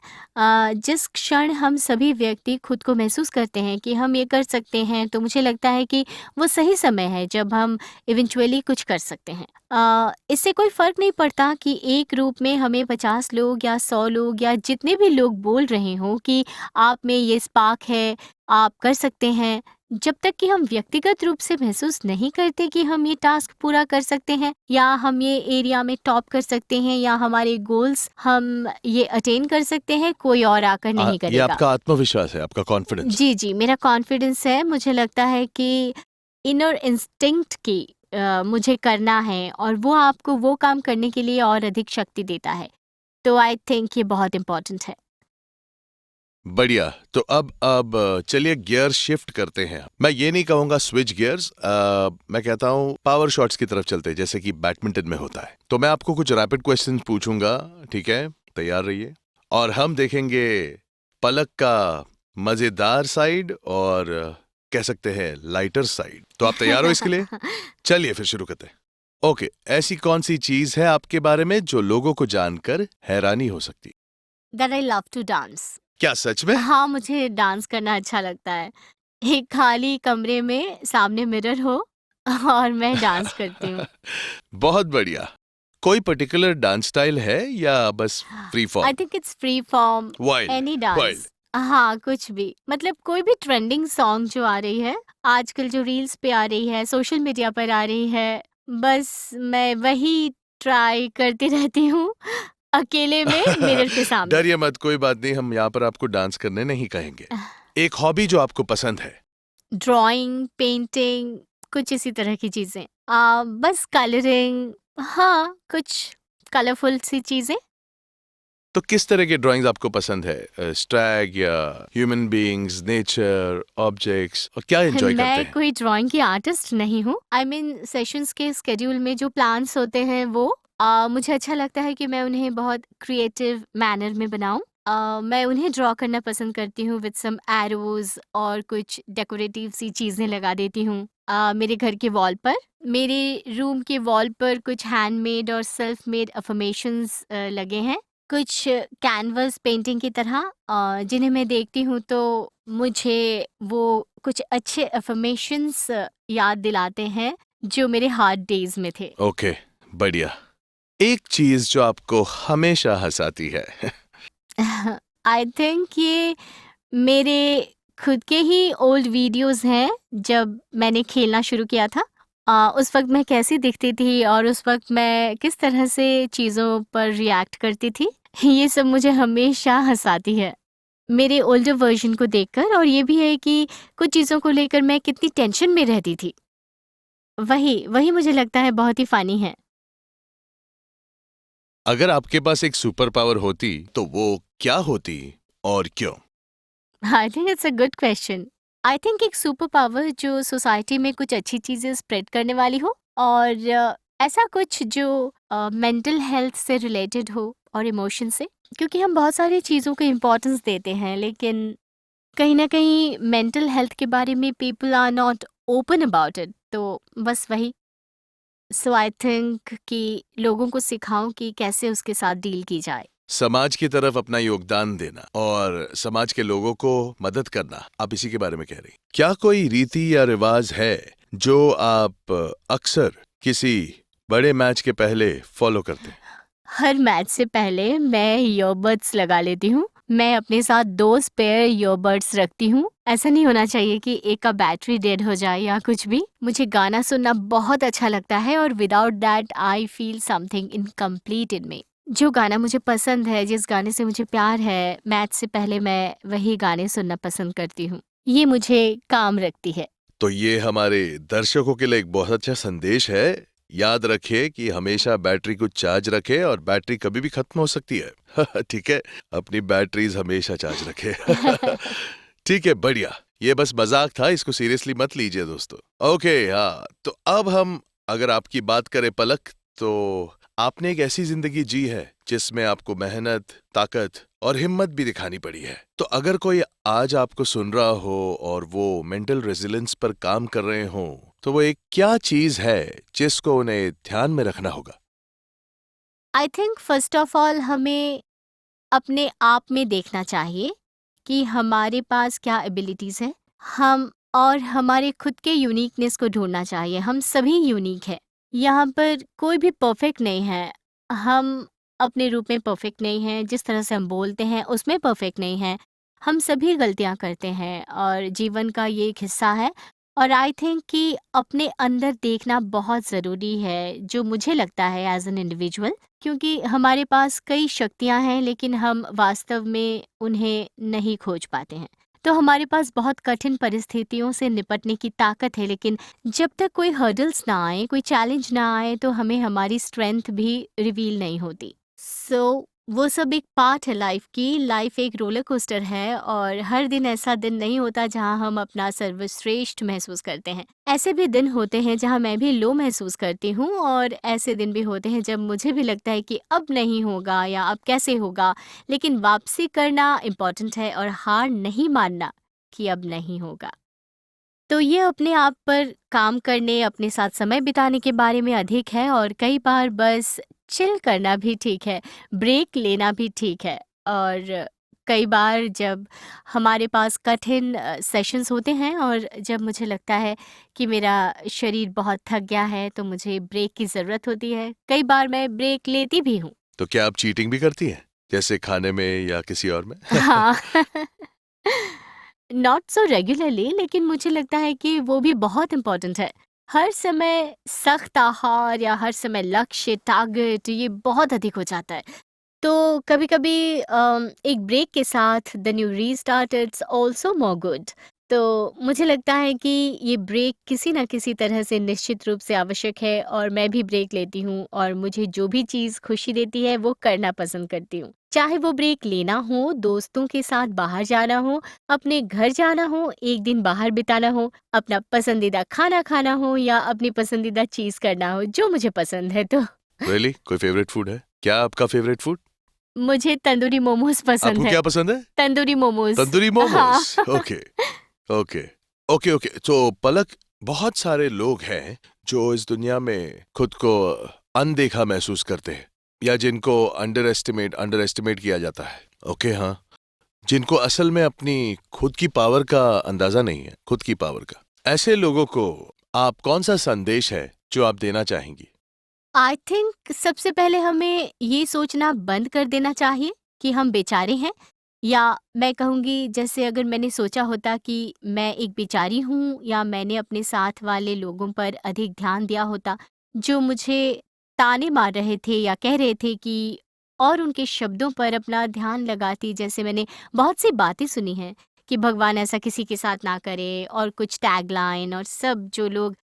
जिस क्षण हम सभी व्यक्ति खुद को महसूस करते हैं कि हम ये कर सकते हैं, तो मुझे लगता है कि वो सही समय है जब हम इवेंचुअली कुछ कर सकते हैं। इससे कोई फ़र्क नहीं पड़ता कि एक रूप में हमें 50 लोग या 100 लोग या जितने भी लोग बोल रहे हों कि आप में ये स्पार्क है, आप कर सकते हैं। जब तक कि हम व्यक्तिगत रूप से महसूस नहीं करते कि हम ये टास्क पूरा कर सकते हैं या हम ये एरिया में टॉप कर सकते हैं या हमारे गोल्स हम ये अटेन कर सकते हैं, कोई और आकर नहीं ये करेगा। आपका आत्मविश्वास है, आपका कॉन्फिडेंस। जी, मेरा कॉन्फिडेंस है। मुझे लगता है कि इनर इंस्टिंक्ट की मुझे करना है और वो आपको वो काम करने के लिए और अधिक शक्ति देता है। तो आई थिंक ये बहुत इम्पोर्टेंट है। बढ़िया। तो अब चलिए गियर शिफ्ट करते हैं। मैं ये नहीं कहूंगा स्विच गियर्स, मैं कहता हूँ पावर शॉट्स की तरफ चलते हैं, जैसे कि बैडमिंटन में होता है। तो मैं आपको कुछ रैपिड क्वेश्चंस पूछूंगा, ठीक है? तैयार रहिए और हम देखेंगे पलक का मजेदार साइड और कह सकते हैं लाइटर साइड। तो आप तैयार हो इसके लिए? चलिए फिर शुरू करते हैं। ओके, ऐसी कौन सी चीज है आपके बारे में जो लोगों को जानकर हैरानी हो सकती? That I love to dance. क्या सच में? हाँ, मुझे डांस करना अच्छा लगता है। एक खाली कमरे में सामने मिरर हो और मैं डांस करती हूँ। बहुत बढ़िया। कोई पर्टिकुलर डांस स्टाइल है या बस free form? I think it's free form, wild, any wild. Dance. हाँ, कुछ भी। मतलब कोई भी ट्रेंडिंग सॉन्ग जो आ रही है, आजकल जो रील्स पे आ रही है, सोशल मीडिया पर आ रही है, बस मैं वही ट्राई करती रहती हूँ अकेले में मिरर के सामने। डरिए मत, कोई बात नहीं, हम यहाँ पर आपको डांस करने नहीं कहेंगे। एक हॉबी जो आपको पसंद है? ड्राइंग, पेंटिंग, कुछ इसी तरह की चीज़ें। बस कलरिंग, हाँ, कुछ कलरफुल सी चीज़ें। तो किस तरह के ड्राइंग्स आपको पसंद है? स्टैग या ह्यूमन बीइंग्स, नेचर, ऑब्जेक्ट्स, और क्या एंजॉय करते मैं हैं? कोई ड्राइंग की आर्टिस्ट नहीं हूँ। आई मीन सेशंस के शेड्यूल में जो प्लान्स होते हैं वो मुझे अच्छा लगता है कि मैं उन्हें बहुत क्रिएटिव मैनर में बनाऊँ। मैं उन्हें ड्रॉ करना पसंद करती हूँ विद सम एरोज़ और कुछ डेकोरेटिव सी चीज़ें लगा देती हूँ मेरे घर के वॉल पर। मेरे रूम के वॉल पर कुछ हैंडमेड और सेल्फ मेड अफ़र्मेशंस लगे हैं। कुछ कैनवस पेंटिंग की तरह जिन्हें मैं देखती हूँ तो मुझे वो कुछ अच्छे अफ़र्मेशंस याद दिलाते हैं जो मेरे हार्ड डेज़ में थे। ओके, बढ़िया। एक चीज जो आपको हमेशा हंसाती है? आई थिंक ये मेरे खुद के ही ओल्ड वीडियोज़ हैं जब मैंने खेलना शुरू किया था। उस वक़्त मैं कैसी दिखती थी और उस वक़्त मैं किस तरह से चीज़ों पर रिएक्ट करती थी, ये सब मुझे हमेशा हँसाती है। मेरे ओल्डर वर्ज़न को देखकर और ये भी है कि कुछ चीज़ों को लेकर मैं कितनी टेंशन में रहती थी। वही मुझे लगता है बहुत ही फ़नी है। अगर आपके पास एक सुपर पावर होती तो वो क्या होती और क्यों? I think it's a good question. I think एक सुपर पावर जो सोसाइटी में कुछ अच्छी चीज़ें स्प्रेड करने वाली हो और ऐसा कुछ जो मेंटल हेल्थ से रिलेटेड हो और इमोशन से, क्योंकि हम बहुत सारी चीज़ों को इम्पोर्टेंस देते हैं लेकिन कहीं ना कहीं मेंटल हेल्थ के बारे में people are not open about it. तो बस वही। सो आई थिंक कि लोगों को सिखाऊं कि कैसे उसके साथ डील की जाए। समाज की तरफ अपना योगदान देना और समाज के लोगों को मदद करना, आप इसी के बारे में कह रही। क्या कोई रीति या रिवाज है जो आप अक्सर किसी बड़े मैच के पहले फॉलो करते हैं? हर मैच से पहले मैं ईयरबड्स लगा लेती हूँ। मैं अपने साथ 2 स्पेयर ईयरबड्स रखती हूँ। ऐसा नहीं होना चाहिए कि एक का बैटरी डेड हो जाए या कुछ भी। मुझे गाना सुनना बहुत अच्छा लगता है और without that I feel something incomplete in me. जो गाना मुझे पसंद है, जिस गाने से मुझे प्यार है, मैच से पहले मैं वही गाने सुनना पसंद करती हूँ। ये मुझे काम रखती है। तो ये हमारे दर्शकों के लिए एक बहुत अच्छा संदेश है। याद रखें कि हमेशा बैटरी को चार्ज रखें और बैटरी कभी भी खत्म हो सकती है। ठीक है, अपनी बैटरीज हमेशा चार्ज रखें। ठीक है, बढ़िया। ये बस मजाक था, इसको सीरियसली मत लीजिए दोस्तों। ओके, हाँ, तो अब हम अगर आपकी बात करें पलक, तो आपने एक ऐसी जिंदगी जी है जिसमें आपको मेहनत, ताकत और हिम्मत भी दिखानी पड़ी है। तो अगर कोई आज आपको सुन रहा हो और वो मेंटल रेजिलियंस पर काम कर रहे हो, तो वो एक क्या चीज है जिसको उन्हें ध्यान में रखना होगा? I think first of all हमें अपने आप में देखना चाहिए कि हमारे पास क्या एबिलिटीज़ है। हम और हमारे खुद के यूनिकनेस को ढूंढना चाहिए। हम सभी यूनिक हैं। यहाँ पर कोई भी परफेक्ट नहीं है। हम अपने रूप में परफेक्ट नहीं हैं। जिस तरह से हम बोलते हैं उसमें परफेक्ट नहीं हैं। हम सभी गलतियाँ करते हैं और जीवन का ये एक हिस्सा है। और आई थिंक कि अपने अंदर देखना बहुत ज़रूरी है, जो मुझे लगता है एज एन इंडिविजुअल, क्योंकि हमारे पास कई शक्तियां हैं लेकिन हम वास्तव में उन्हें नहीं खोज पाते हैं। तो हमारे पास बहुत कठिन परिस्थितियों से निपटने की ताकत है, लेकिन जब तक कोई हर्डल्स ना आए, कोई चैलेंज ना आए, तो हमें हमारी स्ट्रेंथ भी रिवील नहीं होती। सो वो सब एक पार्ट है लाइफ की। लाइफ एक रोलर कोस्टर है और हर दिन ऐसा दिन नहीं होता जहां हम अपना सर्वश्रेष्ठ महसूस करते हैं। ऐसे भी दिन होते हैं जहां मैं भी लो महसूस करती हूँ, और ऐसे दिन भी होते हैं जब मुझे भी लगता है कि अब नहीं होगा या अब कैसे होगा। लेकिन वापसी करना इम्पोर्टेंट है और हार नहीं मानना कि अब नहीं होगा। तो ये अपने आप पर काम करने, अपने साथ समय बिताने के बारे में अधिक है, और कई बार बस चिल करना भी ठीक है, ब्रेक लेना भी ठीक है। और कई बार जब हमारे पास कठिन सेशंस होते हैं और जब मुझे लगता है कि मेरा शरीर बहुत थक गया है, तो मुझे ब्रेक की ज़रूरत होती है। कई बार मैं ब्रेक लेती भी हूँ। तो क्या आप चीटिंग भी करती हैं, जैसे खाने में या किसी और में? हाँ। नॉट सो रेगुलरली, लेकिन मुझे लगता है कि वो भी बहुत इम्पोर्टेंट है। हर समय सख्त आहार या हर समय लक्ष्य, टारगेट, ये बहुत अधिक हो जाता है। तो कभी-कभी एक ब्रेक के साथ the new restart it's also more good. तो मुझे लगता है कि ये ब्रेक किसी न किसी तरह से निश्चित रूप से आवश्यक है, और मैं भी ब्रेक लेती हूँ, और मुझे जो भी चीज़ खुशी देती है वो करना पसंद करती हूँ। चाहे वो ब्रेक लेना हो, दोस्तों के साथ बाहर जाना हो, अपने घर जाना हो, एक दिन बाहर बिताना हो, अपना पसंदीदा खाना खाना हो, या अपनी पसंदीदा चीज़ करना हो जो मुझे पसंद है तो। रियली? कोई फेवरेट फूड है? क्या आपका फेवरेट फूड? मुझे तंदूरी मोमोज़ पसंद आपको है। क्या पसंद है? तंदूरी मोमोज़। तंदूरी हाँ। Momos. Okay, okay, okay, okay. तो पलक, बहुत सारे लोग हैं जो इस दुनिया में खुद को अनदेखा महसूस करते हैं, या जिनको अंडर एस्टिमेट किया जाता है। ओके, हाँ, जिनको असल में अपनी खुद की पावर का अंदाजा नहीं है, खुद की पावर का। ऐसे लोगों को आप कौन सा संदेश है जो आप देना चाहेंगी? आई थिंक सबसे पहले हमें ये सोचना बंद कर देना चाहिए कि हम बेचारे हैं, या मैं कहूँगी, जैसे अगर मैंने सोचा होता कि मैं एक बेचारी हूँ, या मैंने अपने साथ वाले लोगों पर अधिक ध्यान दिया होता जो मुझे ताने मार रहे थे या कह रहे थे कि, और उनके शब्दों पर अपना ध्यान लगाती। जैसे मैंने बहुत सी बातें सुनी हैं कि भगवान ऐसा किसी के साथ ना करे, और कुछ टैगलाइन और सब जो लोग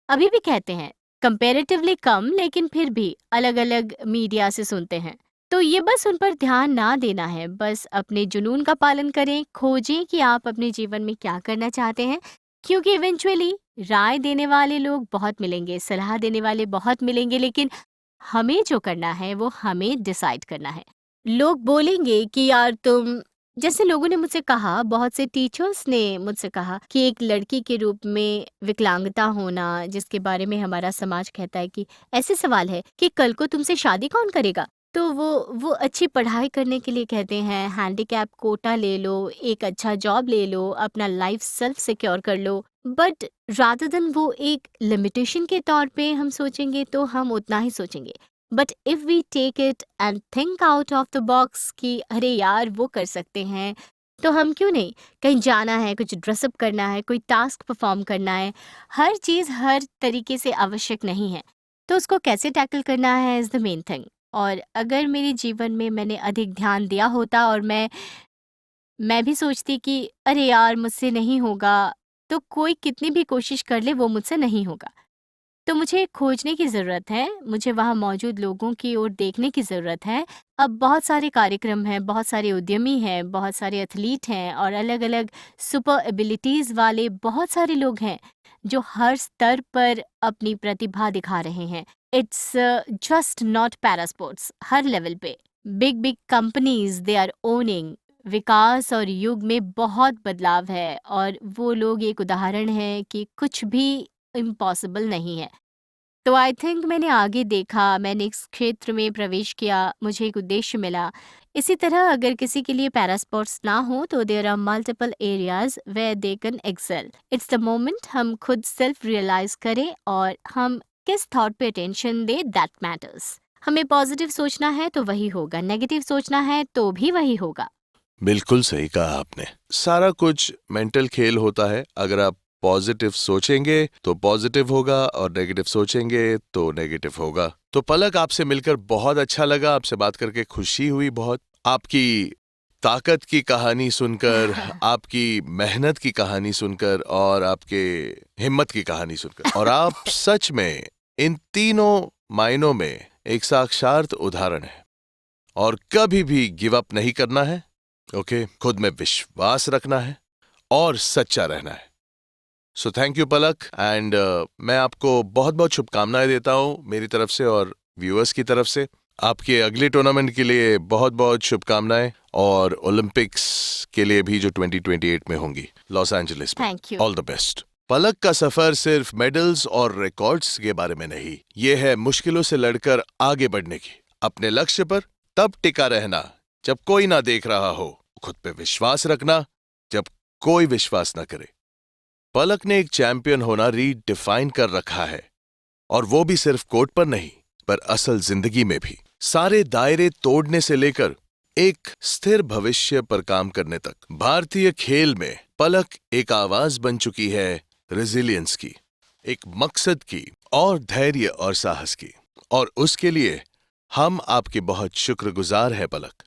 अभी भी कहते हैं, कंपैरेटिवली कम, लेकिन फिर भी अलग-अलग मीडिया से सुनते हैं। तो ये बस उन पर ध्यान ना देना है, बस अपने जुनून का पालन करें, खोजें कि आप अपने जीवन में क्या करना चाहते हैं, क्योंकि इवेंचुअली राय देने वाले लोग बहुत मिलेंगे, सलाह देने वाले बहुत मिलेंगे, लेकिन हमें जो करना है वो हमें डिसाइड करना है। लोग बोलेंगे कि यार तुम, जैसे लोगों ने मुझसे कहा, बहुत से टीचर्स ने मुझसे कहा कि एक लड़की के रूप में विकलांगता होना, जिसके बारे में हमारा समाज कहता है कि ऐसे सवाल है कि कल को तुमसे शादी कौन करेगा। तो वो अच्छी पढ़ाई करने के लिए कहते हैं, हैंडीकैप कोटा ले लो, एक अच्छा जॉब ले लो, अपना लाइफ सेल्फ सिक्योर कर लो। बट रादर देन वो एक लिमिटेशन के तौर पे हम सोचेंगे, तो हम उतना ही सोचेंगे। But if we take it and think out of the box कि अरे यार वो कर सकते हैं, तो हम क्यों नहीं? कहीं जाना है, कुछ ड्रेसअप करना है, कोई टास्क परफॉर्म करना है, हर चीज़ हर तरीके से आवश्यक नहीं है। तो उसको कैसे टैकल करना है इज़ द मेन थिंग। और अगर मेरे जीवन में मैंने अधिक ध्यान दिया होता, और मैं भी सोचती कि अरे यार मुझसे नहीं होगा, तो कोई कितनी भी कोशिश कर ले वो मुझसे नहीं होगा। तो मुझे खोजने की ज़रूरत है, मुझे वहाँ मौजूद लोगों की ओर देखने की ज़रूरत है। अब बहुत सारे कार्यक्रम हैं, बहुत सारे उद्यमी हैं, बहुत सारे एथलीट हैं और अलग-अलग सुपर एबिलिटीज़ वाले बहुत सारे लोग हैं, जो हर स्तर पर अपनी प्रतिभा दिखा रहे हैं। It's just not para sports, हर लेवल पे। Big big companies they are owning. विकास और युग में बहुत बदलाव है और वो लोग एक उदाहरण हैं कि कुछ भी इम्पॉसिबल नहीं है। तो आई थिंक मैंने आगे देखा, मैंने इस क्षेत्र में प्रवेश किया, मुझे एक उद्देश्य मिला। इसी तरह अगर किसी के लिए पैरा स्पोर्ट्स ना हो तो there are multiple areas where they can excel. It's the moment हम खुद सेल्फ रियलाइज़ करें और हम किस थॉट पे अटेंशन दें, दैट मैटर्स। हमें पॉजिटिव सोचना है तो वही होगा, नेगेटिव सोचना है तो भी वही होगा। बिल्कुल सही कहा आपने। सारा कुछ मेंटल खेल होता है। अगर आप पॉजिटिव सोचेंगे तो पॉजिटिव होगा और नेगेटिव सोचेंगे तो नेगेटिव होगा। तो पलक, आपसे मिलकर बहुत अच्छा लगा, आपसे बात करके खुशी हुई बहुत। आपकी ताकत की कहानी सुनकर, आपकी मेहनत की कहानी सुनकर और आपके हिम्मत की कहानी सुनकर, और आप सच में इन तीनों मायनों में एक साक्षात उदाहरण है। और कभी भी गिव अप नहीं करना है, ओके? खुद में विश्वास रखना है और सच्चा रहना है। So thank you Palak, and मैं आपको बहुत बहुत शुभकामनाएं देता हूं मेरी तरफ से और व्यूअर्स की तरफ से। आपके अगले टूर्नामेंट के लिए बहुत बहुत शुभकामनाएं, और ओलंपिक्स के लिए भी जो 2028 में होंगी लॉस एंजलिस में। Thank you. All the best. Palak का सफर सिर्फ मेडल्स और रिकॉर्ड्स के बारे में नहीं, ये है मुश्किलों से लड़कर आगे बढ़ने की, अपने लक्ष्य पर तब टिका रहना जब कोई ना देख रहा हो, खुद पे विश्वास रखना जब कोई विश्वास ना करे। पलक ने एक चैंपियन होना रीडिफाइन कर रखा है, और वो भी सिर्फ कोर्ट पर नहीं, पर असल जिंदगी में भी। सारे दायरे तोड़ने से लेकर एक स्थिर भविष्य पर काम करने तक भारतीय खेल में पलक एक आवाज बन चुकी है रेजिलियंस की, एक मकसद की और धैर्य और साहस की। और उसके लिए हम आपके बहुत शुक्रगुजार हैं पलक।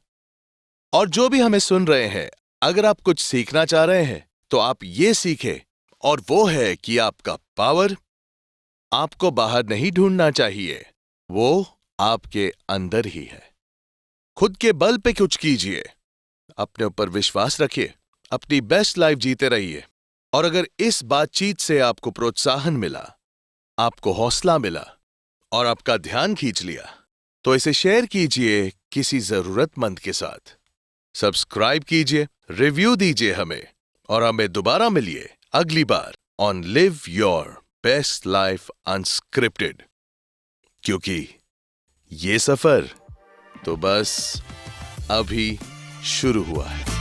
और जो भी हमें सुन रहे हैं, अगर आप कुछ सीखना चाह रहे हैं तो आप ये सीखें, और वो है कि आपका पावर आपको बाहर नहीं ढूंढना चाहिए, वो आपके अंदर ही है। खुद के बल पे कुछ कीजिए, अपने ऊपर विश्वास रखिए, अपनी बेस्ट लाइफ जीते रहिए। और अगर इस बातचीत से आपको प्रोत्साहन मिला, आपको हौसला मिला और आपका ध्यान खींच लिया, तो इसे शेयर कीजिए किसी जरूरतमंद के साथ। सब्सक्राइब कीजिए, रिव्यू दीजिए हमें, और हमें दोबारा मिलिए अगली बार on live your best life unscripted, क्योंकि ये सफर तो बस अभी शुरू हुआ है।